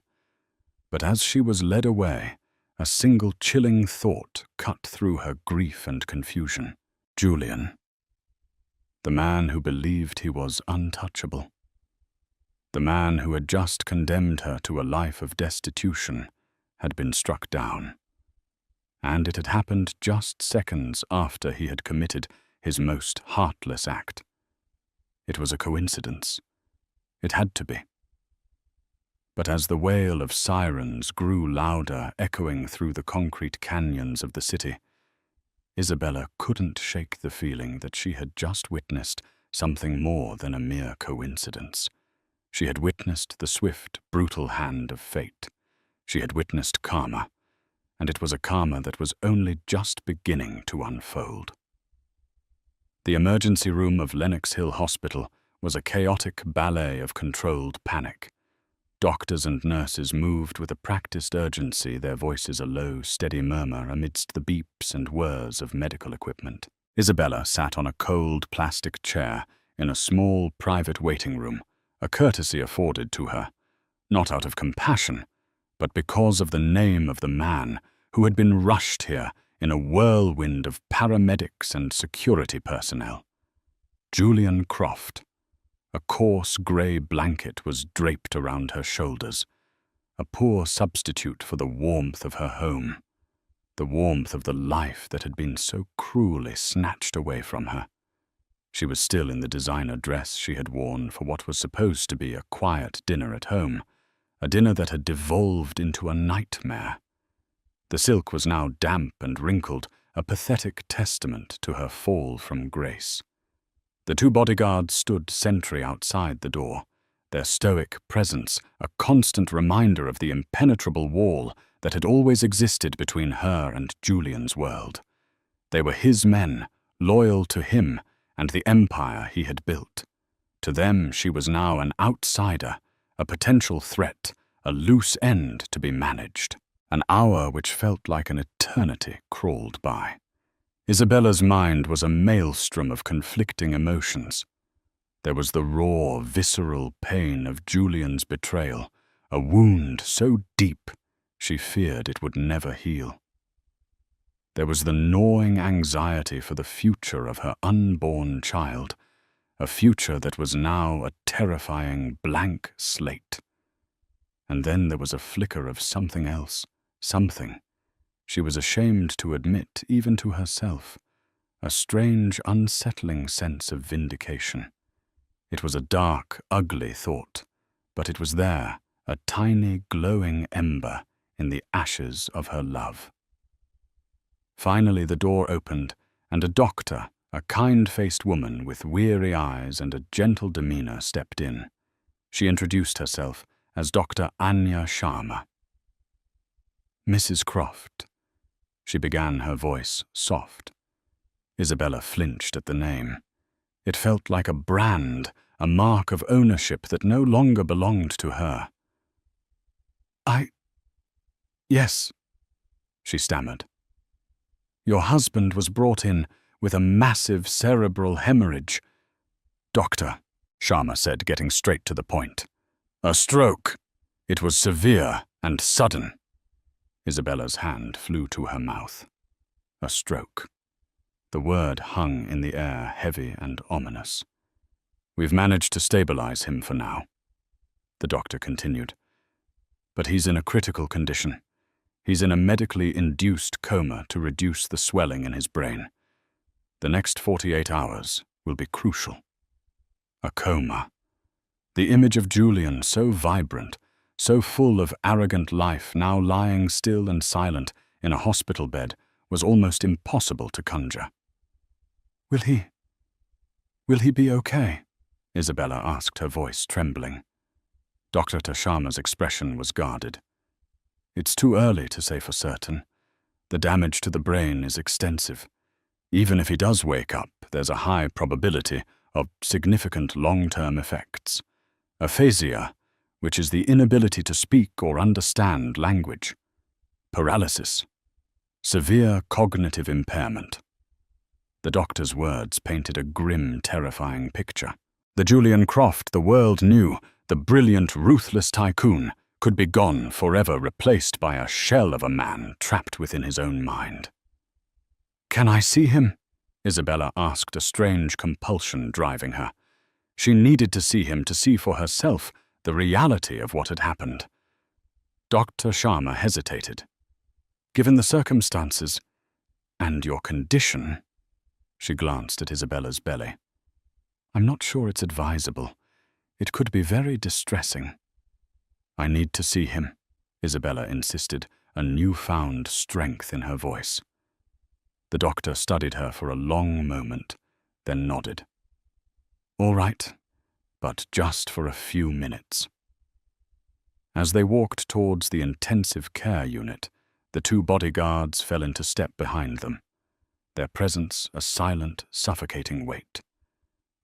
But as she was led away, a single chilling thought cut through her grief and confusion. Julian. The man who believed he was untouchable. The man who had just condemned her to a life of destitution had been struck down. And it had happened just seconds after he had committed his most heartless act. It was a coincidence. It had to be. But as the wail of sirens grew louder, echoing through the concrete canyons of the city, Isabella couldn't shake the feeling that she had just witnessed something more than a mere coincidence. She had witnessed the swift, brutal hand of fate. She had witnessed karma, and it was a karma that was only just beginning to unfold. The emergency room of Lenox Hill Hospital was a chaotic ballet of controlled panic. Doctors and nurses moved with a practiced urgency, their voices a low, steady murmur amidst the beeps and whirs of medical equipment. Isabella sat on a cold plastic chair in a small private waiting room, a courtesy afforded to her, not out of compassion, but because of the name of the man who had been rushed here in a whirlwind of paramedics and security personnel. Julian Croft. A coarse grey blanket was draped around her shoulders, a poor substitute for the warmth of her home, the warmth of the life that had been so cruelly snatched away from her. She was still in the designer dress she had worn for what was supposed to be a quiet dinner at home, a dinner that had devolved into a nightmare. The silk was now damp and wrinkled, a pathetic testament to her fall from grace. The two bodyguards stood sentry outside the door, their stoic presence a constant reminder of the impenetrable wall that had always existed between her and Julian's world. They were his men, loyal to him and the empire he had built. To them she was now an outsider, a potential threat, a loose end to be managed. An hour which felt like an eternity crawled by. Isabella's mind was a maelstrom of conflicting emotions. There was the raw, visceral pain of Julian's betrayal, a wound so deep she feared it would never heal. There was the gnawing anxiety for the future of her unborn child, a future that was now a terrifying blank slate. And then there was a flicker of something else, something she was ashamed to admit even to herself, a strange, unsettling sense of vindication. It was a dark, ugly thought, but it was there, a tiny, glowing ember in the ashes of her love. Finally the door opened, and a doctor, a kind-faced woman with weary eyes and a gentle demeanor, stepped in. She introduced herself as Dr. Anya Sharma. "Mrs. Croft," she began, her voice soft. Isabella flinched at the name. It felt like a brand, a mark of ownership that no longer belonged to her. Yes," she stammered. "Your husband was brought in with a massive cerebral hemorrhage." "Doctor," Sharma said, getting straight to the point. "A stroke. It was severe and sudden." Isabella's hand flew to her mouth. A stroke. The word hung in the air, heavy and ominous. "We've managed to stabilize him for now," the doctor continued. "But he's in a critical condition. He's in a medically induced coma to reduce the swelling in his brain. The next 48 hours will be crucial." A coma. The image of Julian, so vibrant, so full of arrogant life, now lying still and silent in a hospital bed, was almost impossible to conjure. Will he be okay?" Isabella asked, her voice trembling. Dr. Sharma's expression was guarded. "It's too early to say for certain. The damage to the brain is extensive. Even if he does wake up, there's a high probability of significant long-term effects. Aphasia, which is the inability to speak or understand language. Paralysis, Severe cognitive impairment. The doctor's words painted a grim, terrifying picture. The Julian Croft the world knew, the brilliant, ruthless tycoon, could be gone, forever replaced by a shell of a man trapped within his own mind. "Can I see him?" Isabella asked, a strange compulsion driving her. She needed to see him to see for herself the reality of what had happened. Dr. Sharma hesitated. "Given the circumstances and your condition," she glanced at Isabella's belly, "I'm not sure it's advisable. It could be very distressing." "I need to see him," Isabella insisted, a newfound strength in her voice. The doctor studied her for a long moment, then nodded. "All right, but just for a few minutes." As they walked towards the intensive care unit, the two bodyguards fell into step behind them, their presence a silent, suffocating weight.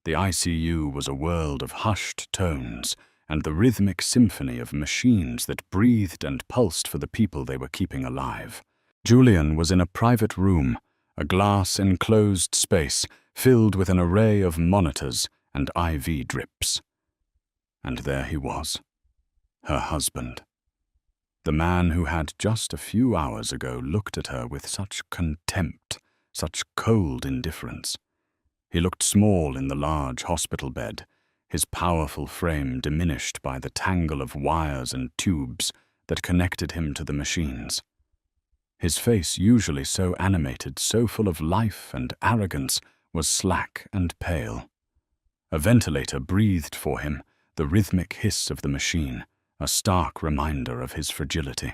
The ICU was a world of hushed tones and the rhythmic symphony of machines that breathed and pulsed for the people they were keeping alive. Julian was in a private room, a glass-enclosed space filled with an array of monitors and IV drips. And there he was, her husband. The man who had just a few hours ago looked at her with such contempt, such cold indifference. He looked small in the large hospital bed, his powerful frame diminished by the tangle of wires and tubes that connected him to the machines. His face, usually so animated, so full of life and arrogance, was slack and pale. A ventilator breathed for him, the rhythmic hiss of the machine, a stark reminder of his fragility.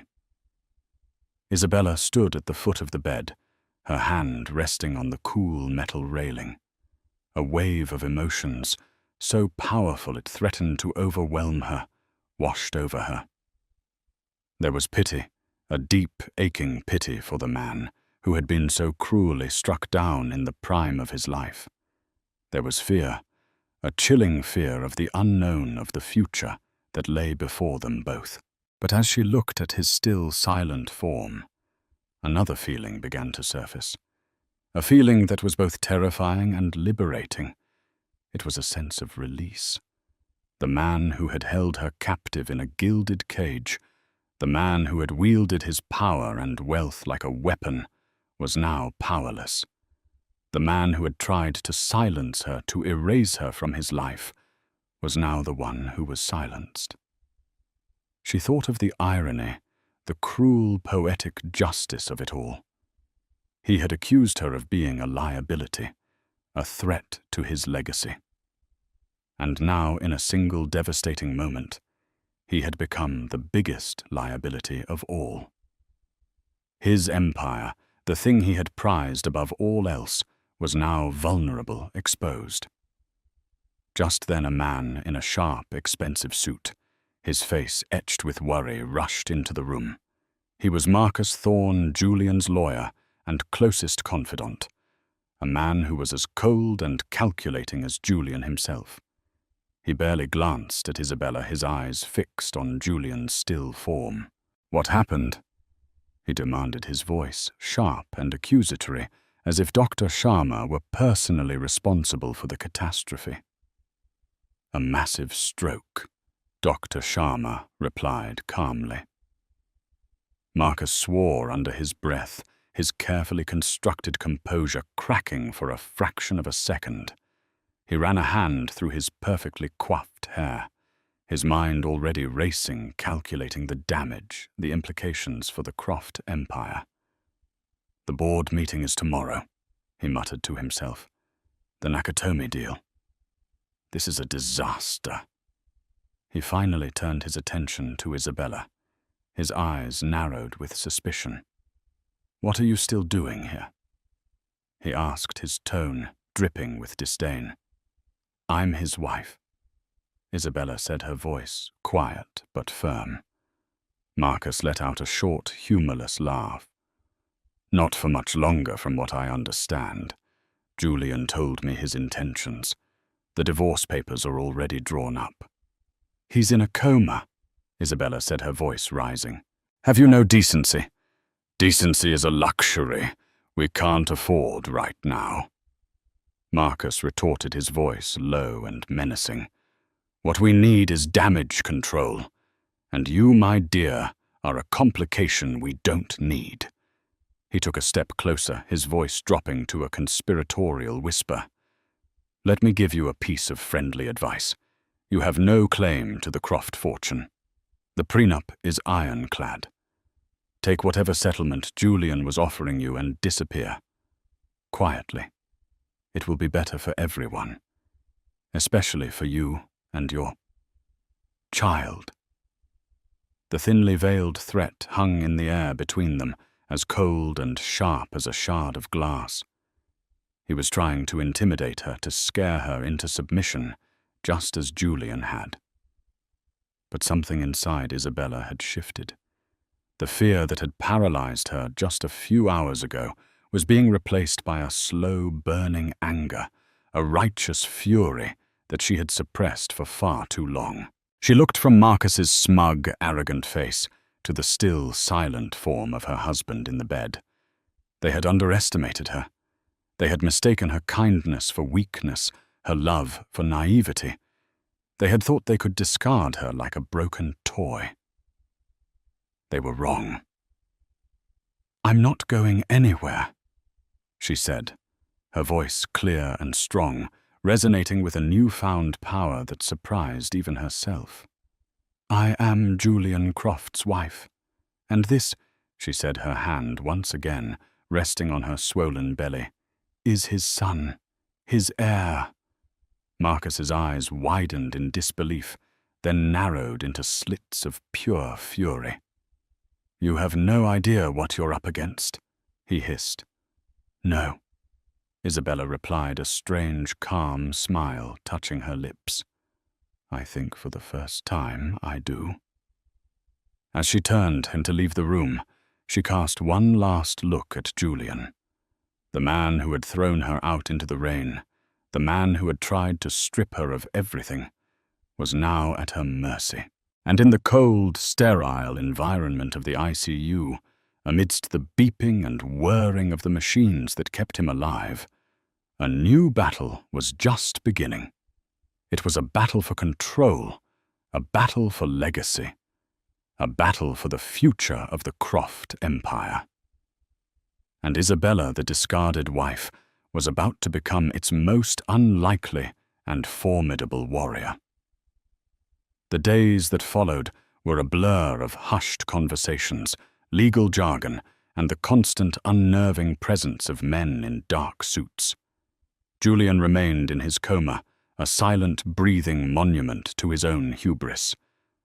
Isabella stood at the foot of the bed, her hand resting on the cool metal railing. A wave of emotions, so powerful it threatened to overwhelm her, washed over her. There was pity, a deep, aching pity for the man who had been so cruelly struck down in the prime of his life. There was fear, a chilling fear of the unknown, of the future that lay before them both. But as she looked at his still silent form, another feeling began to surface. A feeling that was both terrifying and liberating. It was a sense of release. The man who had held her captive in a gilded cage, the man who had wielded his power and wealth like a weapon, was now powerless. The man who had tried to silence her, to erase her from his life, was now the one who was silenced. She thought of the irony, the cruel, poetic justice of it all. He had accused her of being a liability, a threat to his legacy. And now, in a single devastating moment, he had become the biggest liability of all. His empire, the thing he had prized above all else, was now vulnerable, exposed. Just then a man in a sharp, expensive suit, his face etched with worry, rushed into the room. He was Marcus Thorne, Julian's lawyer and closest confidant, a man who was as cold and calculating as Julian himself. He barely glanced at Isabella, his eyes fixed on Julian's still form. "What happened?" he demanded, his voice sharp and accusatory, as if Dr. Sharma were personally responsible for the catastrophe. "A massive stroke," Dr. Sharma replied calmly. Marcus swore under his breath, his carefully constructed composure cracking for a fraction of a second. He ran a hand through his perfectly coiffed hair, his mind already racing, calculating the damage, the implications for the Croft empire. "The board meeting is tomorrow," he muttered to himself. "The Nakatomi deal. This is a disaster." He finally turned his attention to Isabella, his eyes narrowed with suspicion. "What are you still doing here?" he asked, his tone dripping with disdain. "I'm his wife," Isabella said, her voice quiet but firm. Marcus let out a short, humorless laugh. "Not for much longer, from what I understand. Julian told me his intentions. The divorce papers are already drawn up." "He's in a coma," Isabella said, her voice rising. "Have you no decency? Decency is a luxury we can't afford right now. Marcus retorted, his voice low and menacing. What we need is damage control, and you, my dear, are a complication we don't need. He took a step closer, his voice dropping to a conspiratorial whisper. Let me give you a piece of friendly advice. You have no claim to the Croft fortune. The prenup is ironclad. Take whatever settlement Julian was offering you and disappear. Quietly. It will be better for everyone, especially for you and your child. The thinly veiled threat hung in the air between them, as cold and sharp as a shard of glass. He was trying to intimidate her, to scare her into submission, just as Julian had. But something inside Isabella had shifted. The fear that had paralyzed her just a few hours ago was being replaced by a slow, burning anger, a righteous fury that she had suppressed for far too long. She looked from Marcus's smug, arrogant face to the still, silent form of her husband in the bed. They had underestimated her. They had mistaken her kindness for weakness, her love for naivety. They had thought they could discard her like a broken toy. They were wrong. "I'm not going anywhere," she said, her voice clear and strong, resonating with a newfound power that surprised even herself. "I am Julian Croft's wife, and this," she said, her hand once again resting on her swollen belly, "is his son, his heir." Marcus's eyes widened in disbelief, then narrowed into slits of pure fury. "You have no idea what you're up against," he hissed. "No," Isabella replied, a strange, calm smile touching her lips. "I think for the first time I do." As she turned to leave the room, she cast one last look at Julian. The man who had thrown her out into the rain, the man who had tried to strip her of everything, was now at her mercy. And in the cold, sterile environment of the ICU, amidst the beeping and whirring of the machines that kept him alive, a new battle was just beginning. It was a battle for control, a battle for legacy, a battle for the future of the Croft Empire. And Isabella, the discarded wife, was about to become its most unlikely and formidable warrior. The days that followed were a blur of hushed conversations, legal jargon, and the constant unnerving presence of men in dark suits. Julian remained in his coma, a silent, breathing monument to his own hubris.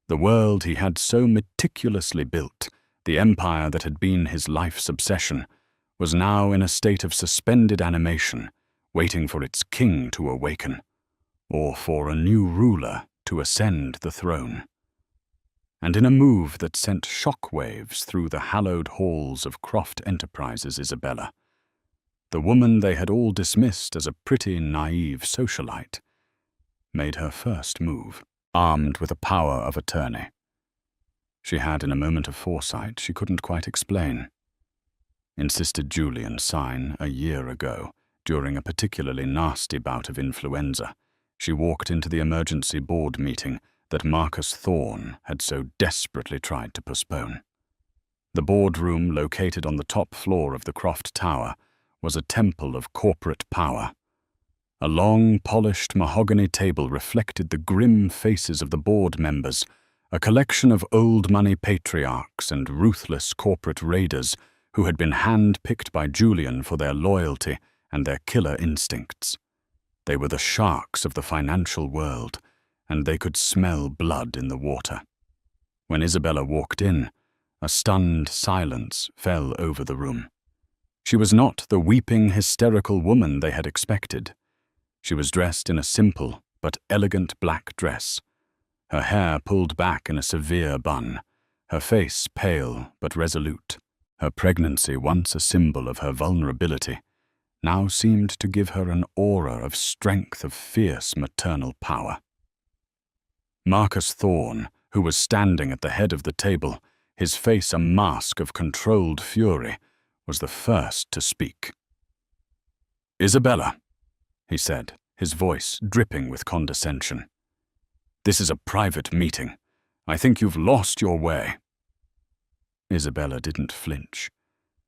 The world he had so meticulously built, the empire that had been his life's obsession, was now in a state of suspended animation, waiting for its king to awaken, or for a new ruler to ascend the throne. And in a move that sent shockwaves through the hallowed halls of Croft Enterprises, Isabella, the woman they had all dismissed as a pretty, naive socialite, made her first move, armed with a power of attorney. She had, in a moment of foresight she couldn't quite explain, insisted Julian sign a year ago, during a particularly nasty bout of influenza. She walked into the emergency board meeting that Marcus Thorne had so desperately tried to postpone. The boardroom, located on the top floor of the Croft Tower, was a temple of corporate power. A long, polished mahogany table reflected the grim faces of the board members, a collection of old-money patriarchs and ruthless corporate raiders who had been hand-picked by Julian for their loyalty and their killer instincts. They were the sharks of the financial world, and they could smell blood in the water. When Isabella walked in, a stunned silence fell over the room. She was not the weeping, hysterical woman they had expected. She was dressed in a simple but elegant black dress, her hair pulled back in a severe bun, her face pale but resolute. Her pregnancy, once a symbol of her vulnerability, now seemed to give her an aura of strength, of fierce maternal power. Marcus Thorne, who was standing at the head of the table, his face a mask of controlled fury, was the first to speak. "Isabella," he said, his voice dripping with condescension. "This is a private meeting. I think you've lost your way." Isabella didn't flinch.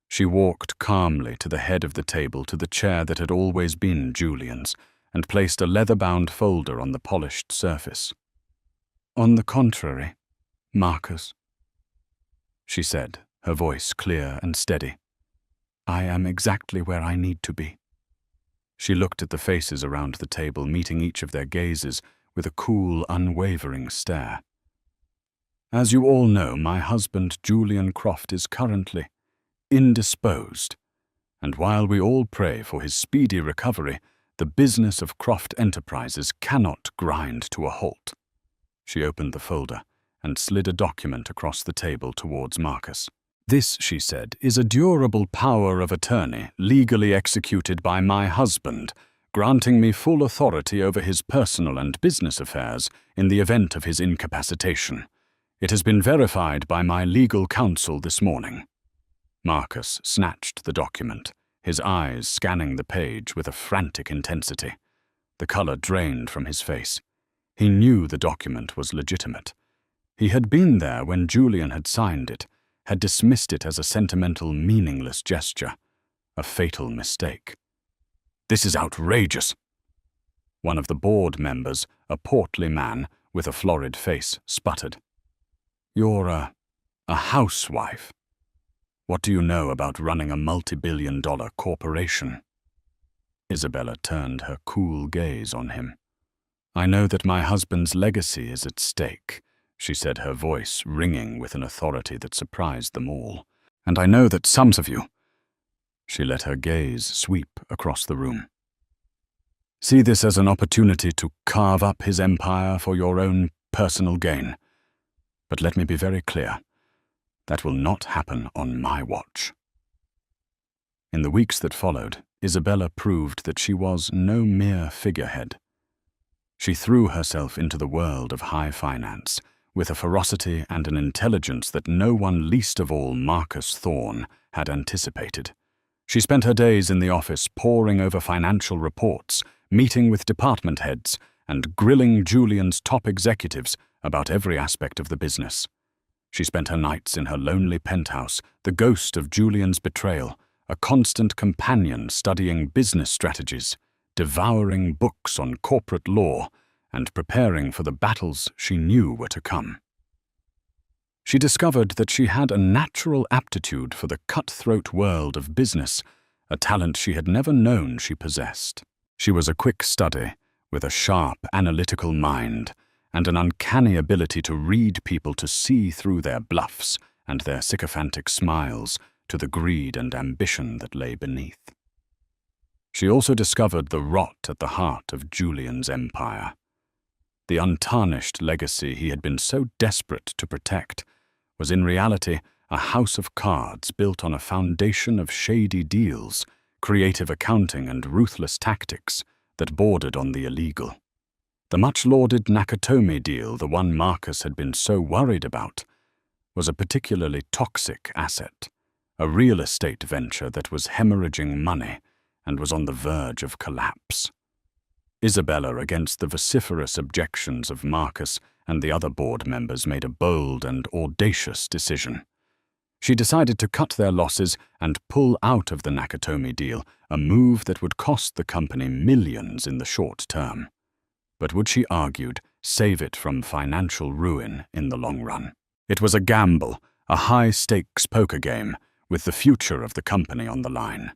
She walked calmly to the head of the table to the chair that had always been Julian's, and placed a leather-bound folder on the polished surface. "On the contrary, Marcus," she said, her voice clear and steady. "I am exactly where I need to be." She looked at the faces around the table, meeting each of their gazes with a cool, unwavering stare. "As you all know, my husband Julian Croft is currently indisposed, and while we all pray for his speedy recovery, the business of Croft Enterprises cannot grind to a halt." She opened the folder and slid a document across the table towards Marcus. "This," she said, "is a durable power of attorney legally executed by my husband, granting me full authority over his personal and business affairs in the event of his incapacitation. It has been verified by my legal counsel this morning." Marcus snatched the document, his eyes scanning the page with a frantic intensity. The color drained from his face. He knew the document was legitimate. He had been there when Julian had signed it, had dismissed it as a sentimental, meaningless gesture, a fatal mistake. "This is outrageous!" One of the board members, a portly man with a florid face, sputtered. "You're a housewife. What do you know about running a multi-billion-dollar corporation?" Isabella turned her cool gaze on him. "I know that my husband's legacy is at stake," she said, her voice ringing with an authority that surprised them all. "And I know that some of you—" She let her gaze sweep across the room. "See this as an opportunity to carve up his empire for your own personal gain. But let me be very clear. That will not happen on my watch." In the weeks that followed, Isabella proved that she was no mere figurehead. She threw herself into the world of high finance, with a ferocity and an intelligence that no one, least of all Marcus Thorne, had anticipated. She spent her days in the office poring over financial reports, meeting with department heads, and grilling Julian's top executives about every aspect of the business. She spent her nights in her lonely penthouse, the ghost of Julian's betrayal, a constant companion studying business strategies, devouring books on corporate law, and preparing for the battles she knew were to come. She discovered that she had a natural aptitude for the cutthroat world of business, a talent she had never known she possessed. She was a quick study, with a sharp, analytical mind, and an uncanny ability to read people, to see through their bluffs and their sycophantic smiles to the greed and ambition that lay beneath. She also discovered the rot at the heart of Julian's empire. The untarnished legacy he had been so desperate to protect was in reality a house of cards built on a foundation of shady deals, creative accounting, and ruthless tactics that bordered on the illegal. The much-lauded Nakatomi deal, the one Marcus had been so worried about, was a particularly toxic asset, a real estate venture that was hemorrhaging money and was on the verge of collapse. Isabella, against the vociferous objections of Marcus and the other board members, made a bold and audacious decision. She decided to cut their losses and pull out of the Nakatomi deal, a move that would cost the company millions in the short term, but would, she argued, save it from financial ruin in the long run. It was a gamble, a high-stakes poker game, with the future of the company on the line.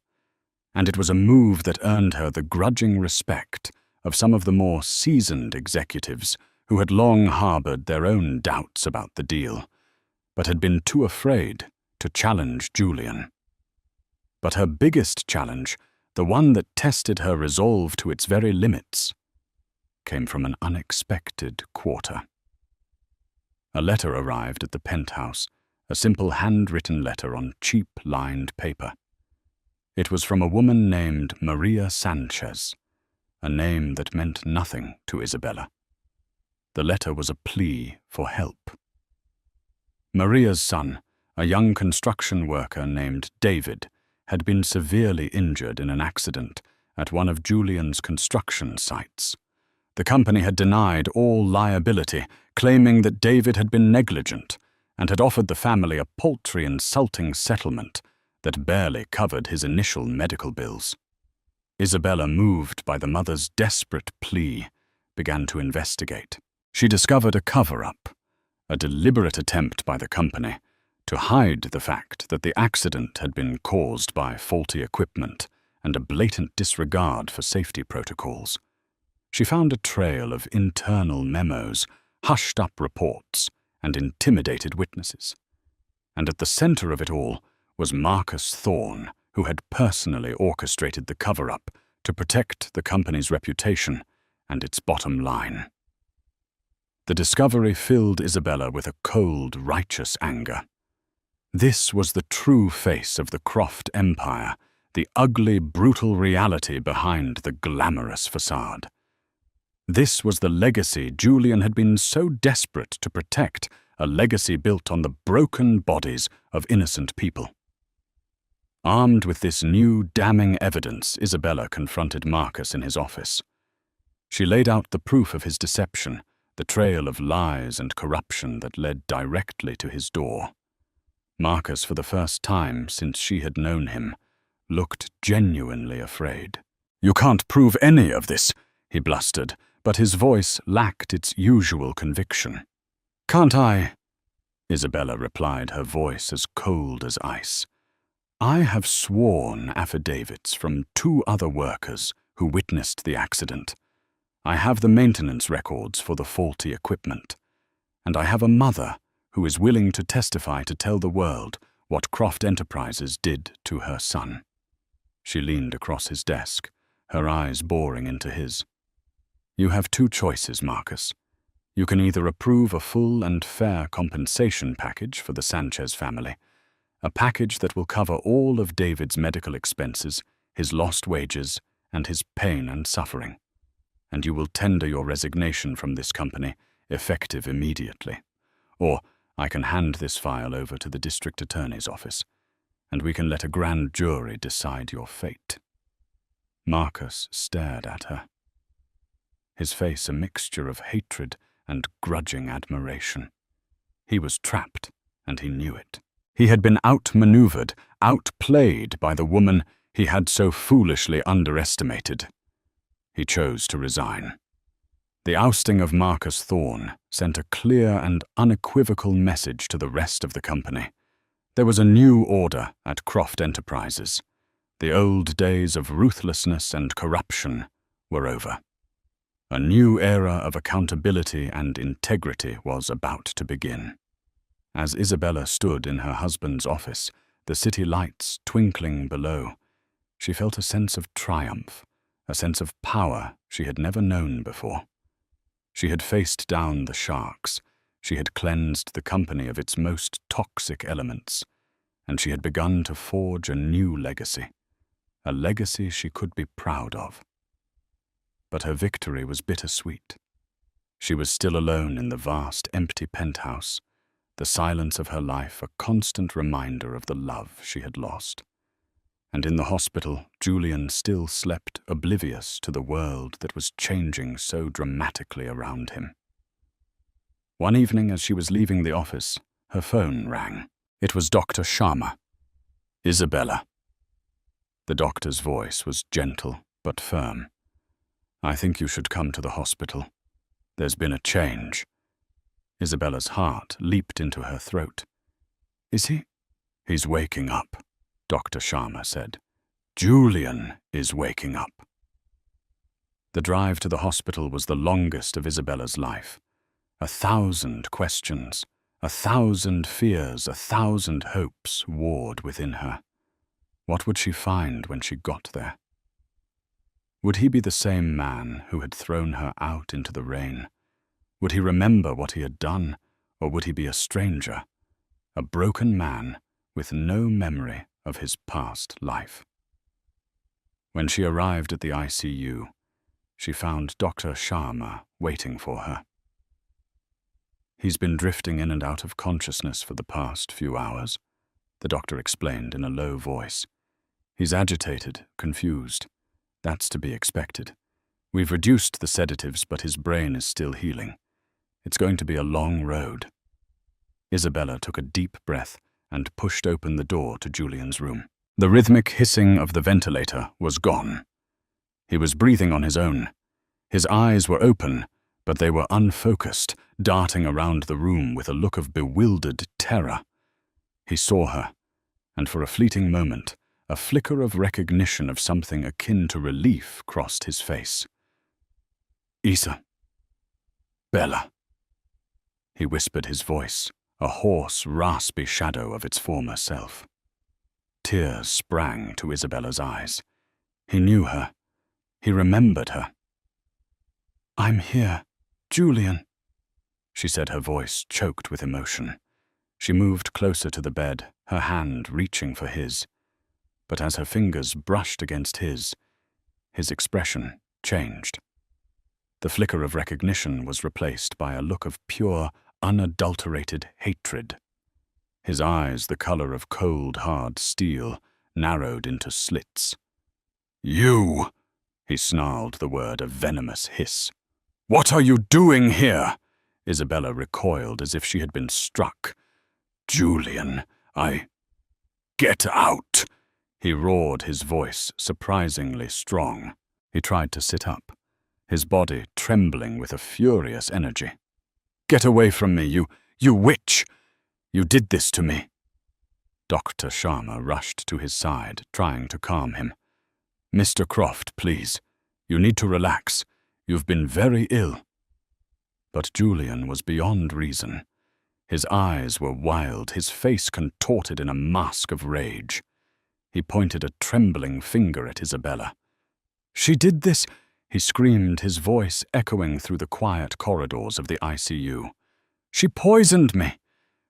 And it was a move that earned her the grudging respect of some of the more seasoned executives who had long harbored their own doubts about the deal, but had been too afraid to challenge Julian. But her biggest challenge, the one that tested her resolve to its very limits, came from an unexpected quarter. A letter arrived at the penthouse, a simple handwritten letter on cheap lined paper. It was from a woman named Maria Sanchez, a name that meant nothing to Isabella. The letter was a plea for help. Maria's son, A young construction worker named David had been severely injured in an accident at one of Julian's construction sites. The company had denied all liability, claiming that David had been negligent and had offered the family a paltry, insulting settlement that barely covered his initial medical bills. Isabella, moved by the mother's desperate plea, began to investigate. She discovered a cover-up, a deliberate attempt by the company to hide the fact that the accident had been caused by faulty equipment and a blatant disregard for safety protocols. She found a trail of internal memos, hushed-up reports, and intimidated witnesses. And at the center of it all was Marcus Thorne, who had personally orchestrated the cover-up to protect the company's reputation and its bottom line. The discovery filled Isabella with a cold, righteous anger. This was the true face of the Croft Empire, the ugly, brutal reality behind the glamorous facade. This was the legacy Julian had been so desperate to protect, a legacy built on the broken bodies of innocent people. Armed with this new, damning evidence, Isabella confronted Marcus in his office. She laid out the proof of his deception, the trail of lies and corruption that led directly to his door. Marcus, for the first time since she had known him, looked genuinely afraid. "You can't prove any of this," he blustered, but his voice lacked its usual conviction. "Can't I?" Isabella replied, her voice as cold as ice. "I have sworn affidavits from 2 other workers who witnessed the accident. I have the maintenance records for the faulty equipment. And I have a mother who is willing to testify to tell the world what Croft Enterprises did to her son." She leaned across his desk, her eyes boring into his. "You have 2 choices, Marcus. You can either approve a full and fair compensation package for the Sanchez family, a package that will cover all of David's medical expenses, his lost wages, and his pain and suffering, and you will tender your resignation from this company, effective immediately. Or I can hand this file over to the district attorney's office, and we can let a grand jury decide your fate." Marcus stared at her, his face a mixture of hatred and grudging admiration. He was trapped, and he knew it. He had been outmaneuvered, outplayed by the woman he had so foolishly underestimated. He chose to resign. The ousting of Marcus Thorne sent a clear and unequivocal message to the rest of the company. There was a new order at Croft Enterprises. The old days of ruthlessness and corruption were over. A new era of accountability and integrity was about to begin. As Isabella stood in her husband's office, the city lights twinkling below, she felt a sense of triumph, a sense of power she had never known before. She had faced down the sharks, she had cleansed the company of its most toxic elements, and she had begun to forge a new legacy, a legacy she could be proud of. But her victory was bittersweet. She was still alone in the vast, empty penthouse, the silence of her life a constant reminder of the love she had lost. And in the hospital, Julian still slept oblivious to the world that was changing so dramatically around him. One evening as she was leaving the office, her phone rang. It was Dr. Sharma. "Isabella." The doctor's voice was gentle but firm. "I think you should come to the hospital. There's been a change." Isabella's heart leaped into her throat. "Is he?" "He's waking up," Dr. Sharma said. "Julian is waking up." The drive to the hospital was the longest of Isabella's life. 1,000 questions, 1,000 fears, 1,000 hopes warred within her. What would she find when she got there? Would he be the same man who had thrown her out into the rain? Would he remember what he had done, or would he be a stranger, a broken man with no memory of his past life? When she arrived at the ICU, she found Dr. Sharma waiting for her. "He's been drifting in and out of consciousness for the past few hours," the doctor explained in a low voice. He's agitated, confused. That's to be expected. We've reduced the sedatives, but his brain is still healing. It's going to be a long road. Isabella took a deep breath and pushed open the door to Julian's room. The rhythmic hissing of the ventilator was gone. He was breathing on his own. His eyes were open, but they were unfocused, darting around the room with a look of bewildered terror. He saw her, and for a fleeting moment, a flicker of recognition of something akin to relief crossed his face. "Isa. Bella," he whispered, his voice, a hoarse, raspy shadow of its former self. Tears sprang to Isabella's eyes. He knew her. He remembered her. "I'm here, Julian," she said, her voice choked with emotion. She moved closer to the bed, her hand reaching for his. But as her fingers brushed against his expression changed. The flicker of recognition was replaced by a look of pure, unadulterated hatred. His eyes, the color of cold, hard steel, narrowed into slits. "You!" He snarled the word, a venomous hiss. "What are you doing here?" Isabella recoiled as if she had been struck. "Julian, Get out!" He roared, his voice surprisingly strong. He tried to sit up, his body trembling with a furious energy. "Get away from me, you witch! You did this to me!" Dr. Sharma rushed to his side, trying to calm him. "Mr. Croft, please. You need to relax. You've been very ill." But Julian was beyond reason. His eyes were wild, his face contorted in a mask of rage. He pointed a trembling finger at Isabella. "She did this!" he screamed, his voice echoing through the quiet corridors of the ICU. "She poisoned me!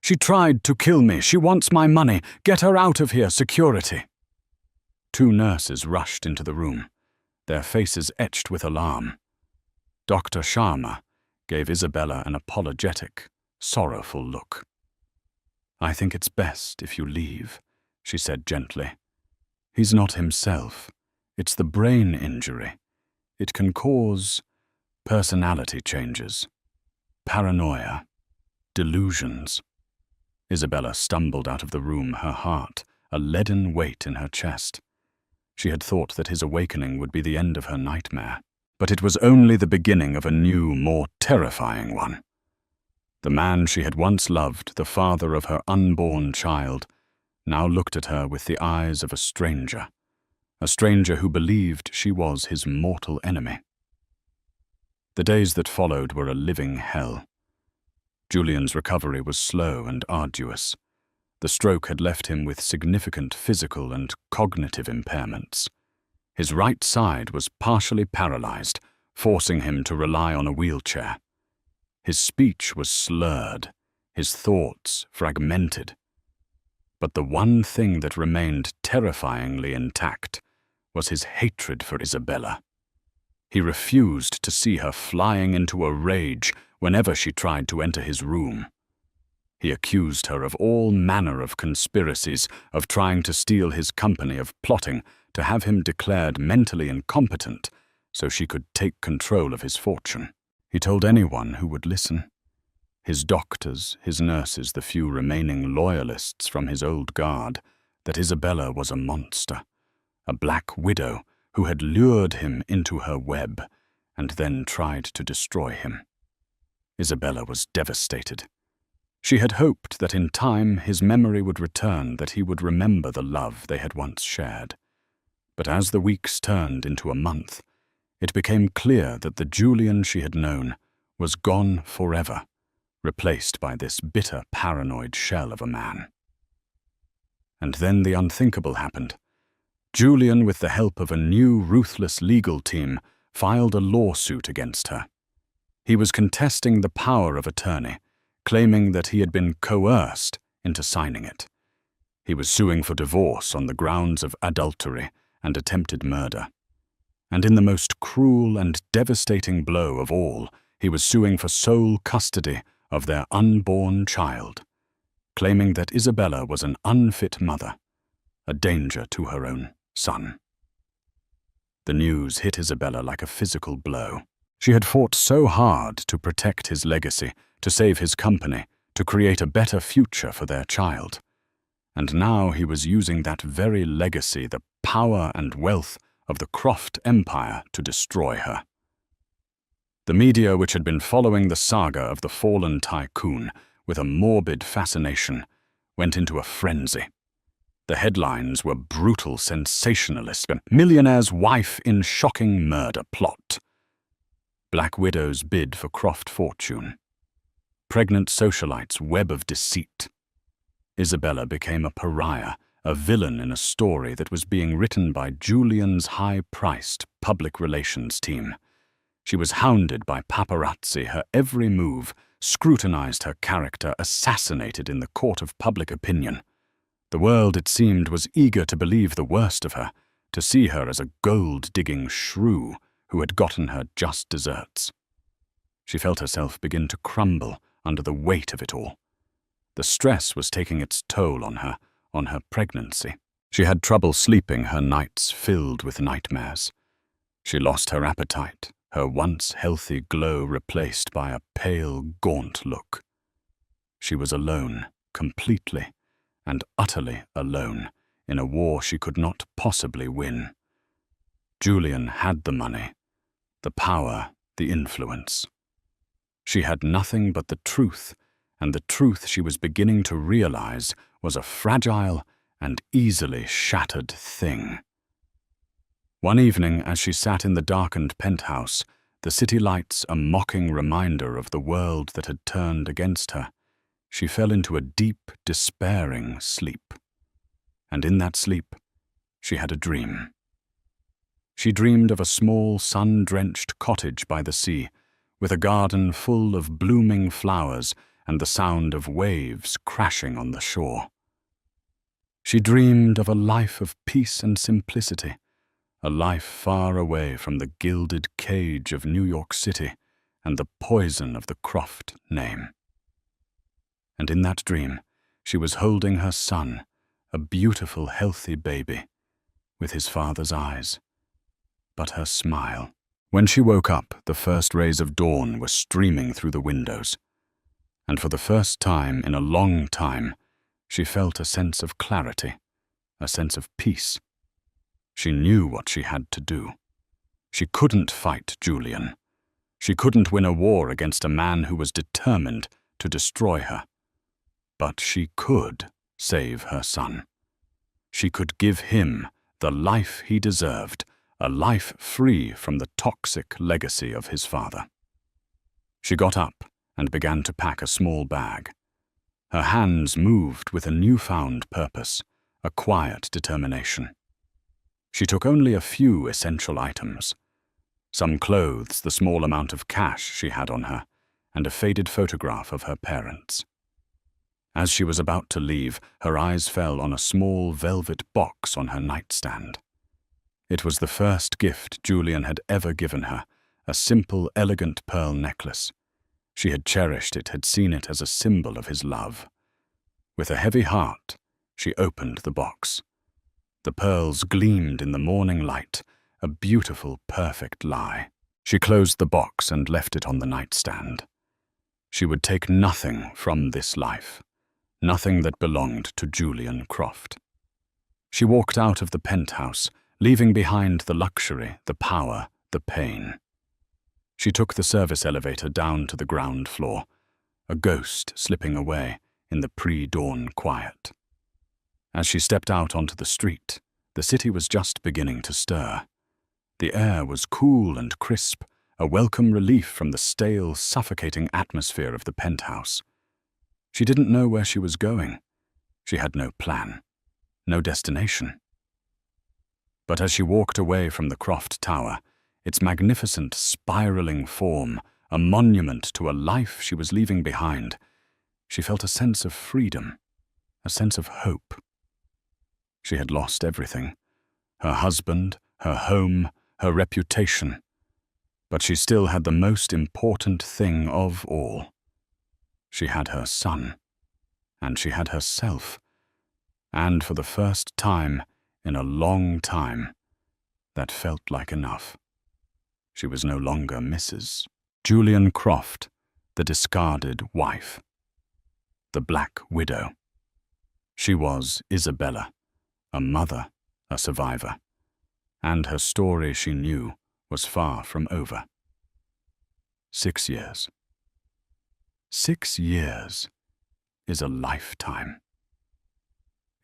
She tried to kill me! She wants my money! Get her out of here, security!" Two nurses rushed into the room, their faces etched with alarm. Dr. Sharma gave Isabella an apologetic, sorrowful look. "I think it's best if you leave," she said gently. "He's not himself. It's the brain injury. It can cause personality changes, paranoia, delusions." Isabella stumbled out of the room, her heart a leaden weight in her chest. She had thought that his awakening would be the end of her nightmare, but it was only the beginning of a new, more terrifying one. The man she had once loved, the father of her unborn child, now looked at her with the eyes of a stranger who believed she was his mortal enemy. The days that followed were a living hell. Julian's recovery was slow and arduous. The stroke had left him with significant physical and cognitive impairments. His right side was partially paralyzed, forcing him to rely on a wheelchair. His speech was slurred, his thoughts fragmented. But the one thing that remained terrifyingly intact was his hatred for Isabella. He refused to see her flying into a rage whenever she tried to enter his room. He accused her of all manner of conspiracies, of trying to steal his company, of plotting to have him declared mentally incompetent so she could take control of his fortune. He told anyone who would listen. His doctors, his nurses, the few remaining loyalists from his old guard, that Isabella was a monster, a black widow who had lured him into her web and then tried to destroy him. Isabella was devastated. She had hoped that in time his memory would return, that he would remember the love they had once shared. But as the weeks turned into a month, it became clear that the Julian she had known was gone forever, replaced by this bitter, paranoid shell of a man. And then the unthinkable happened. Julian, with the help of a new, ruthless legal team, filed a lawsuit against her. He was contesting the power of attorney, claiming that he had been coerced into signing it. He was suing for divorce on the grounds of adultery and attempted murder. And in the most cruel and devastating blow of all, he was suing for sole custody of their unborn child, claiming that Isabella was an unfit mother, a danger to her own son. The news hit Isabella like a physical blow. She had fought so hard to protect his legacy, to save his company, to create a better future for their child. And now he was using that very legacy, the power and wealth of the Croft Empire, to destroy her. The media, which had been following the saga of the fallen tycoon with a morbid fascination, went into a frenzy. The headlines were brutal sensationalist. Millionaire's wife in shocking murder plot. Black widow's bid for Croft fortune. Pregnant socialite's web of deceit. Isabella became a pariah, a villain in a story that was being written by Julian's high-priced public relations team. She was hounded by paparazzi, her every move scrutinized her character, assassinated in the court of public opinion. The world, it seemed, was eager to believe the worst of her, to see her as a gold-digging shrew who had gotten her just deserts. She felt herself begin to crumble under the weight of it all. The stress was taking its toll on her pregnancy. She had trouble sleeping, her nights filled with nightmares. She lost her appetite, her once healthy glow replaced by a pale, gaunt look. She was alone, completely and utterly alone, in a war she could not possibly win. Julian had the money, the power, the influence. She had nothing but the truth, and the truth she was beginning to realize was a fragile and easily shattered thing. One evening, as she sat in the darkened penthouse, the city lights a mocking reminder of the world that had turned against her, she fell into a deep, despairing sleep. And in that sleep, she had a dream. She dreamed of a small, sun-drenched cottage by the sea, with a garden full of blooming flowers and the sound of waves crashing on the shore. She dreamed of a life of peace and simplicity, a life far away from the gilded cage of New York City and the poison of the Croft name. And in that dream, she was holding her son, a beautiful, healthy baby, with his father's eyes, but her smile. When she woke up, the first rays of dawn were streaming through the windows, and for the first time in a long time, she felt a sense of clarity, a sense of peace. She knew what she had to do. She couldn't fight Julian. She couldn't win a war against a man who was determined to destroy her. But she could save her son. She could give him the life he deserved, a life free from the toxic legacy of his father. She got up and began to pack a small bag. Her hands moved with a newfound purpose, a quiet determination. She took only a few essential items: some clothes, the small amount of cash she had on her, and a faded photograph of her parents. As she was about to leave, her eyes fell on a small velvet box on her nightstand. It was the first gift Julian had ever given her, a simple, elegant pearl necklace. She had cherished it, had seen it as a symbol of his love. With a heavy heart, she opened the box. The pearls gleamed in the morning light, a beautiful, perfect lie. She closed the box and left it on the nightstand. She would take nothing from this life, nothing that belonged to Julian Croft. She walked out of the penthouse, leaving behind the luxury, the power, the pain. She took the service elevator down to the ground floor, a ghost slipping away in the pre-dawn quiet. As she stepped out onto the street, the city was just beginning to stir. The air was cool and crisp, a welcome relief from the stale, suffocating atmosphere of the penthouse. She didn't know where she was going. She had no plan, no destination. But as she walked away from the Croft Tower, its magnificent spiraling form, a monument to a life she was leaving behind, she felt a sense of freedom, a sense of hope. She had lost everything: her husband, her home, her reputation. But she still had the most important thing of all. She had her son, And she had herself. And for the first time in a long time, that felt like enough. She was no longer Mrs. Julian Croft, the discarded wife, the Black Widow. She was Isabella, a mother, a survivor, and her story, she knew, was far from over. 6 years. 6 years is a lifetime.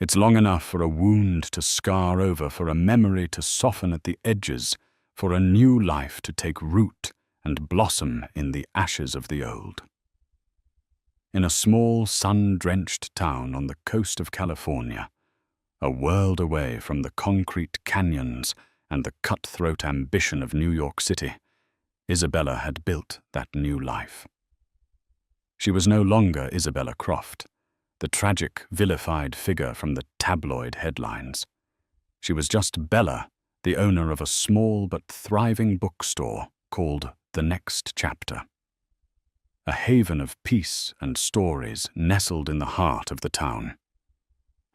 It's long enough for a wound to scar over, for a memory to soften at the edges, for a new life to take root and blossom in the ashes of the old. In a small, sun-drenched town on the coast of California, a world away from the concrete canyons and the cutthroat ambition of New York City, Isabella had built that new life. She was no longer Isabella Croft, the tragic, vilified figure from the tabloid headlines. She was just Bella, the owner of a small but thriving bookstore called The Next Chapter. A haven of peace and stories nestled in the heart of the town.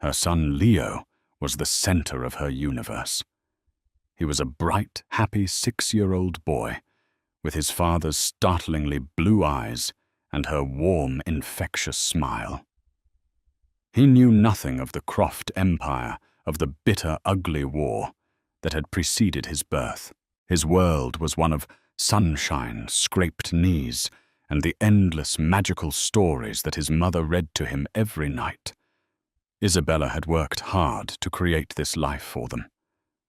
Her son Leo was the center of her universe. He was a bright, happy 6-year-old boy, with his father's startlingly blue eyes and her warm, infectious smile. He knew nothing of the Croft empire, of the bitter, ugly war that had preceded his birth. His world was one of sunshine, scraped knees, and the endless magical stories that his mother read to him every night. Isabella had worked hard to create this life for them.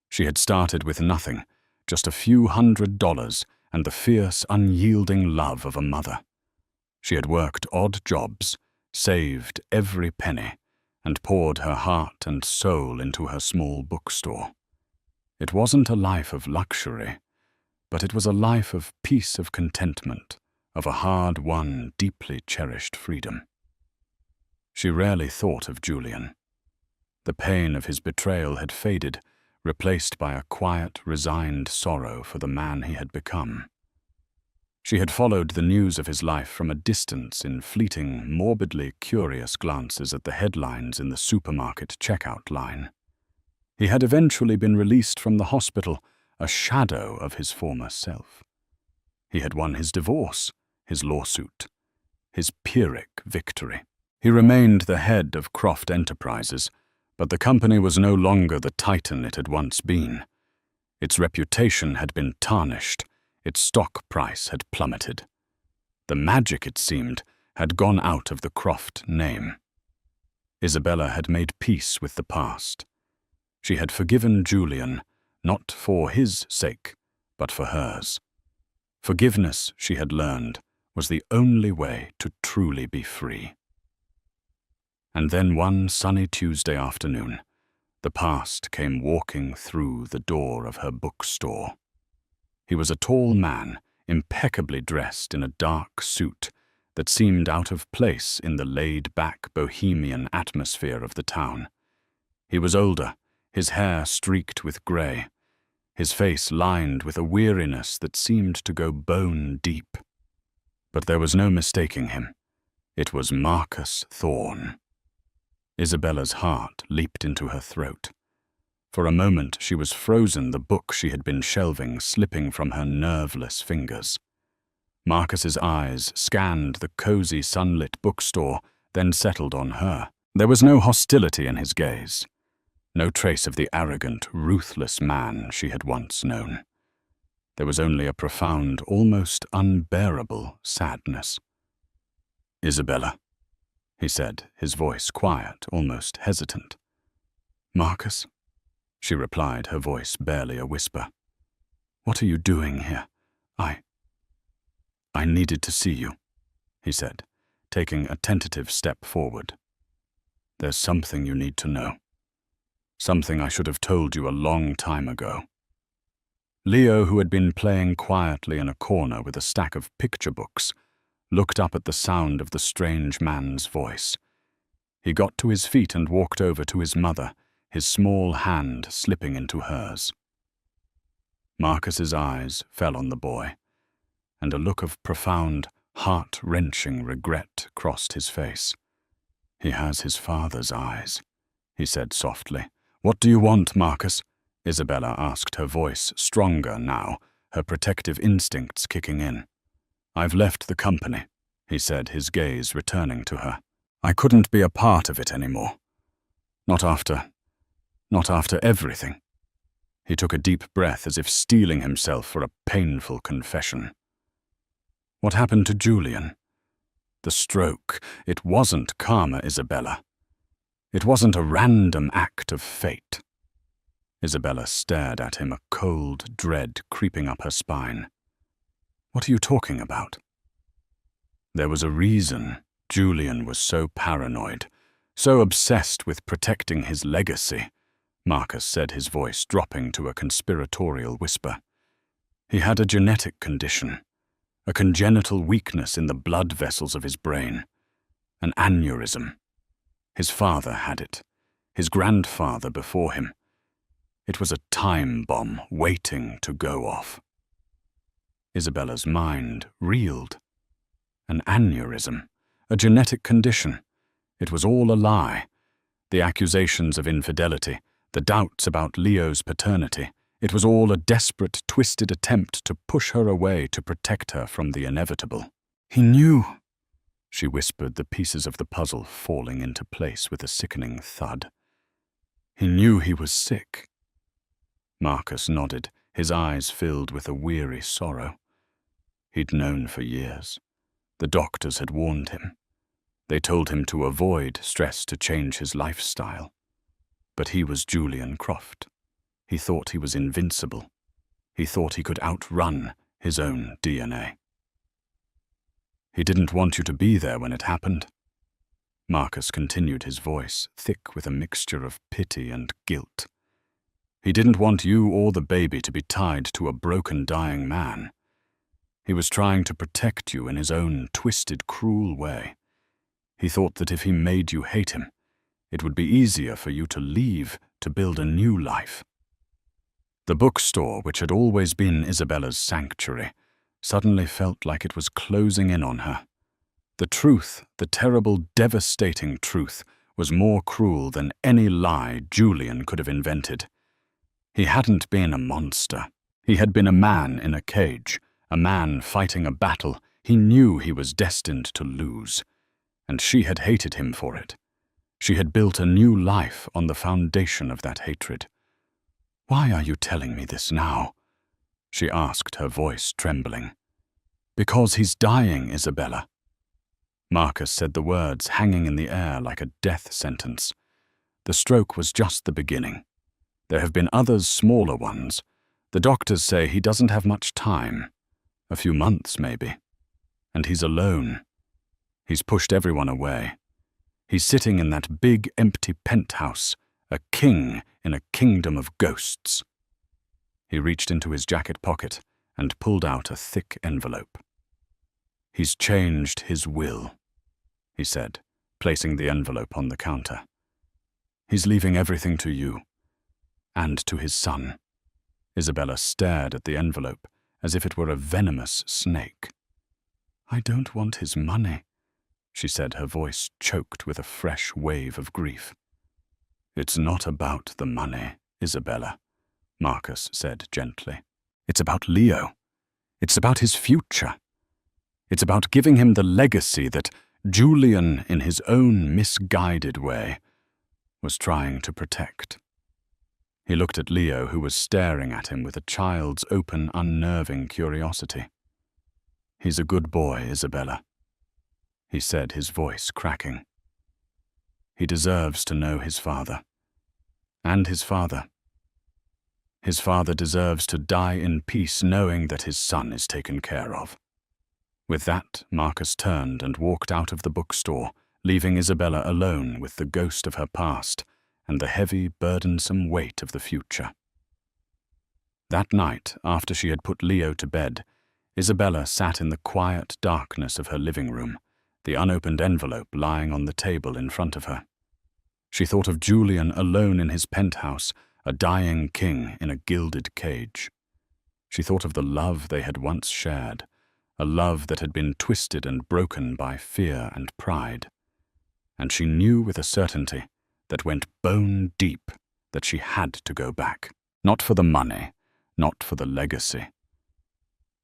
She had started with nothing, just a few $100 and the fierce, unyielding love of a mother. She had worked odd jobs, saved every penny, and poured her heart and soul into her small bookstore. It wasn't a life of luxury, but it was a life of peace, of contentment, of a hard-won, deeply cherished freedom. She rarely thought of Julian. The pain of his betrayal had faded, replaced by a quiet, resigned sorrow for the man he had become. She had followed the news of his life from a distance in fleeting, morbidly curious glances at the headlines in the supermarket checkout line. He had eventually been released from the hospital, a shadow of his former self. He had won his divorce, his lawsuit, his Pyrrhic victory. He remained the head of Croft Enterprises, but the company was no longer the titan it had once been. Its reputation had been tarnished, its stock price had plummeted. The magic, it seemed, had gone out of the Croft name. Isabella had made peace with the past. She had forgiven Julian, not for his sake, but for hers. Forgiveness, she had learned, was the only way to truly be free. And then one sunny Tuesday afternoon, the past came walking through the door of her bookstore. He was a tall man, impeccably dressed in a dark suit that seemed out of place in the laid-back bohemian atmosphere of the town. He was older, his hair streaked with grey, his face lined with a weariness that seemed to go bone deep. But there was no mistaking him. It was Marcus Thorne. Isabella's heart leaped into her throat. For a moment she was frozen, the book she had been shelving slipping from her nerveless fingers. Marcus's eyes scanned the cozy sunlit bookstore, then settled on her. There was no hostility in his gaze, no trace of the arrogant, ruthless man she had once known. There was only a profound, almost unbearable sadness. "Isabella," he said, his voice quiet, almost hesitant. "Marcus?" she replied, her voice barely a whisper. "What are you doing here? I needed to see you," he said, taking a tentative step forward. "There's something you need to know. Something I should have told you a long time ago." Leo, who had been playing quietly in a corner with a stack of picture books, looked up at the sound of the strange man's voice. He got to his feet and walked over to his mother, his small hand slipping into hers. Marcus's eyes fell on the boy, and a look of profound, heart-wrenching regret crossed his face. He has his father's eyes, he said softly. What do you want, Marcus? Isabella asked, her voice stronger now, her protective instincts kicking in. I've left the company, he said, his gaze returning to her. I couldn't be a part of it anymore. Not after everything. He took a deep breath as if steeling himself for a painful confession. What happened to Julian? The stroke. It wasn't karma, Isabella. It wasn't a random act of fate. Isabella stared at him, a cold dread creeping up her spine. What are you talking about? There was a reason Julian was so paranoid, so obsessed with protecting his legacy, Marcus said, his voice dropping to a conspiratorial whisper. He had a genetic condition, a congenital weakness in the blood vessels of his brain, an aneurysm. His father had it, his grandfather before him. It was a time bomb waiting to go off. Isabella's mind reeled. An aneurysm, a genetic condition. It was all a lie. The accusations of infidelity, the doubts about Leo's paternity, it was all a desperate, twisted attempt to push her away, to protect her from the inevitable. He knew, she whispered, the pieces of the puzzle falling into place with a sickening thud. He knew he was sick. Marcus nodded, his eyes filled with a weary sorrow. He'd known for years. The doctors had warned him. They told him to avoid stress, to change his lifestyle. But he was Julian Croft. He thought he was invincible. He thought he could outrun his own DNA. He didn't want you to be there when it happened. Marcus continued, his voice thick with a mixture of pity and guilt. He didn't want you or the baby to be tied to a broken, dying man. He was trying to protect you in his own twisted, cruel way. He thought that if he made you hate him, it would be easier for you to leave, to build a new life. The bookstore, which had always been Isabella's sanctuary, suddenly felt like it was closing in on her. The truth, the terrible, devastating truth, was more cruel than any lie Julian could have invented. He hadn't been a monster. He had been a man in a cage, a man fighting a battle he knew he was destined to lose. And she had hated him for it. She had built a new life on the foundation of that hatred. Why are you telling me this now? She asked, her voice trembling. Because he's dying, Isabella. Marcus said the words hanging in the air like a death sentence. The stroke was just the beginning. There have been others, smaller ones. The doctors say he doesn't have much time. A few months, maybe. And he's alone. He's pushed everyone away. He's sitting in that big, empty penthouse, a king in a kingdom of ghosts. He reached into his jacket pocket and pulled out a thick envelope. He's changed his will, he said, placing the envelope on the counter. He's leaving everything to you, and to his son. Isabella stared at the envelope as if it were a venomous snake. I don't want his money, she said, her voice choked with a fresh wave of grief. It's not about the money, Isabella, Marcus said gently. It's about Leo. It's about his future. It's about giving him the legacy that Julian, in his own misguided way, was trying to protect. He looked at Leo, who was staring at him with a child's open, unnerving curiosity. He's a good boy, Isabella, he said, his voice cracking. He deserves to know his father. And his father. His father deserves to die in peace knowing that his son is taken care of. With that, Marcus turned and walked out of the bookstore, leaving Isabella alone with the ghost of her past and the heavy, burdensome weight of the future. That night, after she had put Leo to bed, Isabella sat in the quiet darkness of her living room, the unopened envelope lying on the table in front of her. She thought of Julian alone in his penthouse, a dying king in a gilded cage. She thought of the love they had once shared, a love that had been twisted and broken by fear and pride. and she knew with a certainty that went bone deep that she had to go back, not for the money, not for the legacy,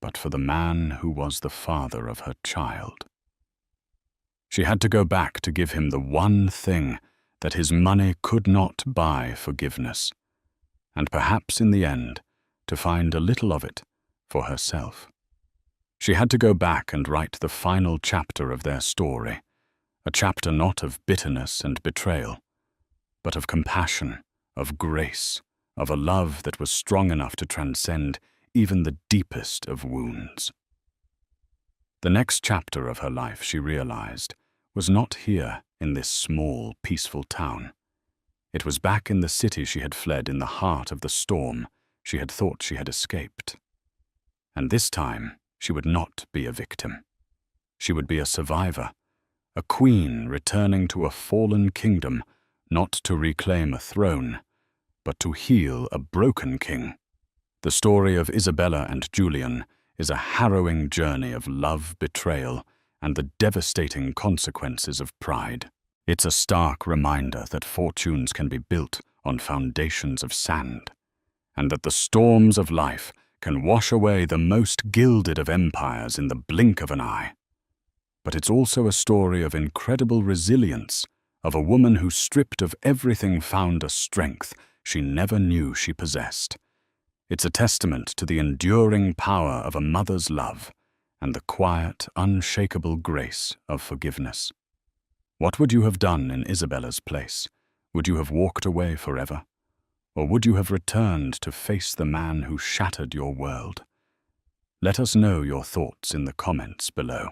but for the man who was the father of her child. She had to go back to give him the one thing that his money could not buy: forgiveness, and perhaps in the end to find a little of it for herself. She had to go back and write the final chapter of their story, a chapter not of bitterness and betrayal, but of compassion, of grace, of a love that was strong enough to transcend even the deepest of wounds. The next chapter of her life, she realized, was not here in this small, peaceful town. It was back in the city she had fled in the heart of the storm she had thought she had escaped. And this time, she would not be a victim. She would be a survivor, a queen returning to a fallen kingdom, not to reclaim a throne, but to heal a broken king. The story of Isabella and Julian is a harrowing journey of love, betrayal, and the devastating consequences of pride. It's a stark reminder that fortunes can be built on foundations of sand, and that the storms of life can wash away the most gilded of empires in the blink of an eye. But it's also a story of incredible resilience, of a woman who, stripped of everything, found a strength she never knew she possessed. It's a testament to the enduring power of a mother's love and the quiet, unshakable grace of forgiveness. What would you have done in Isabella's place? Would you have walked away forever? Or would you have returned to face the man who shattered your world? Let us know your thoughts in the comments below.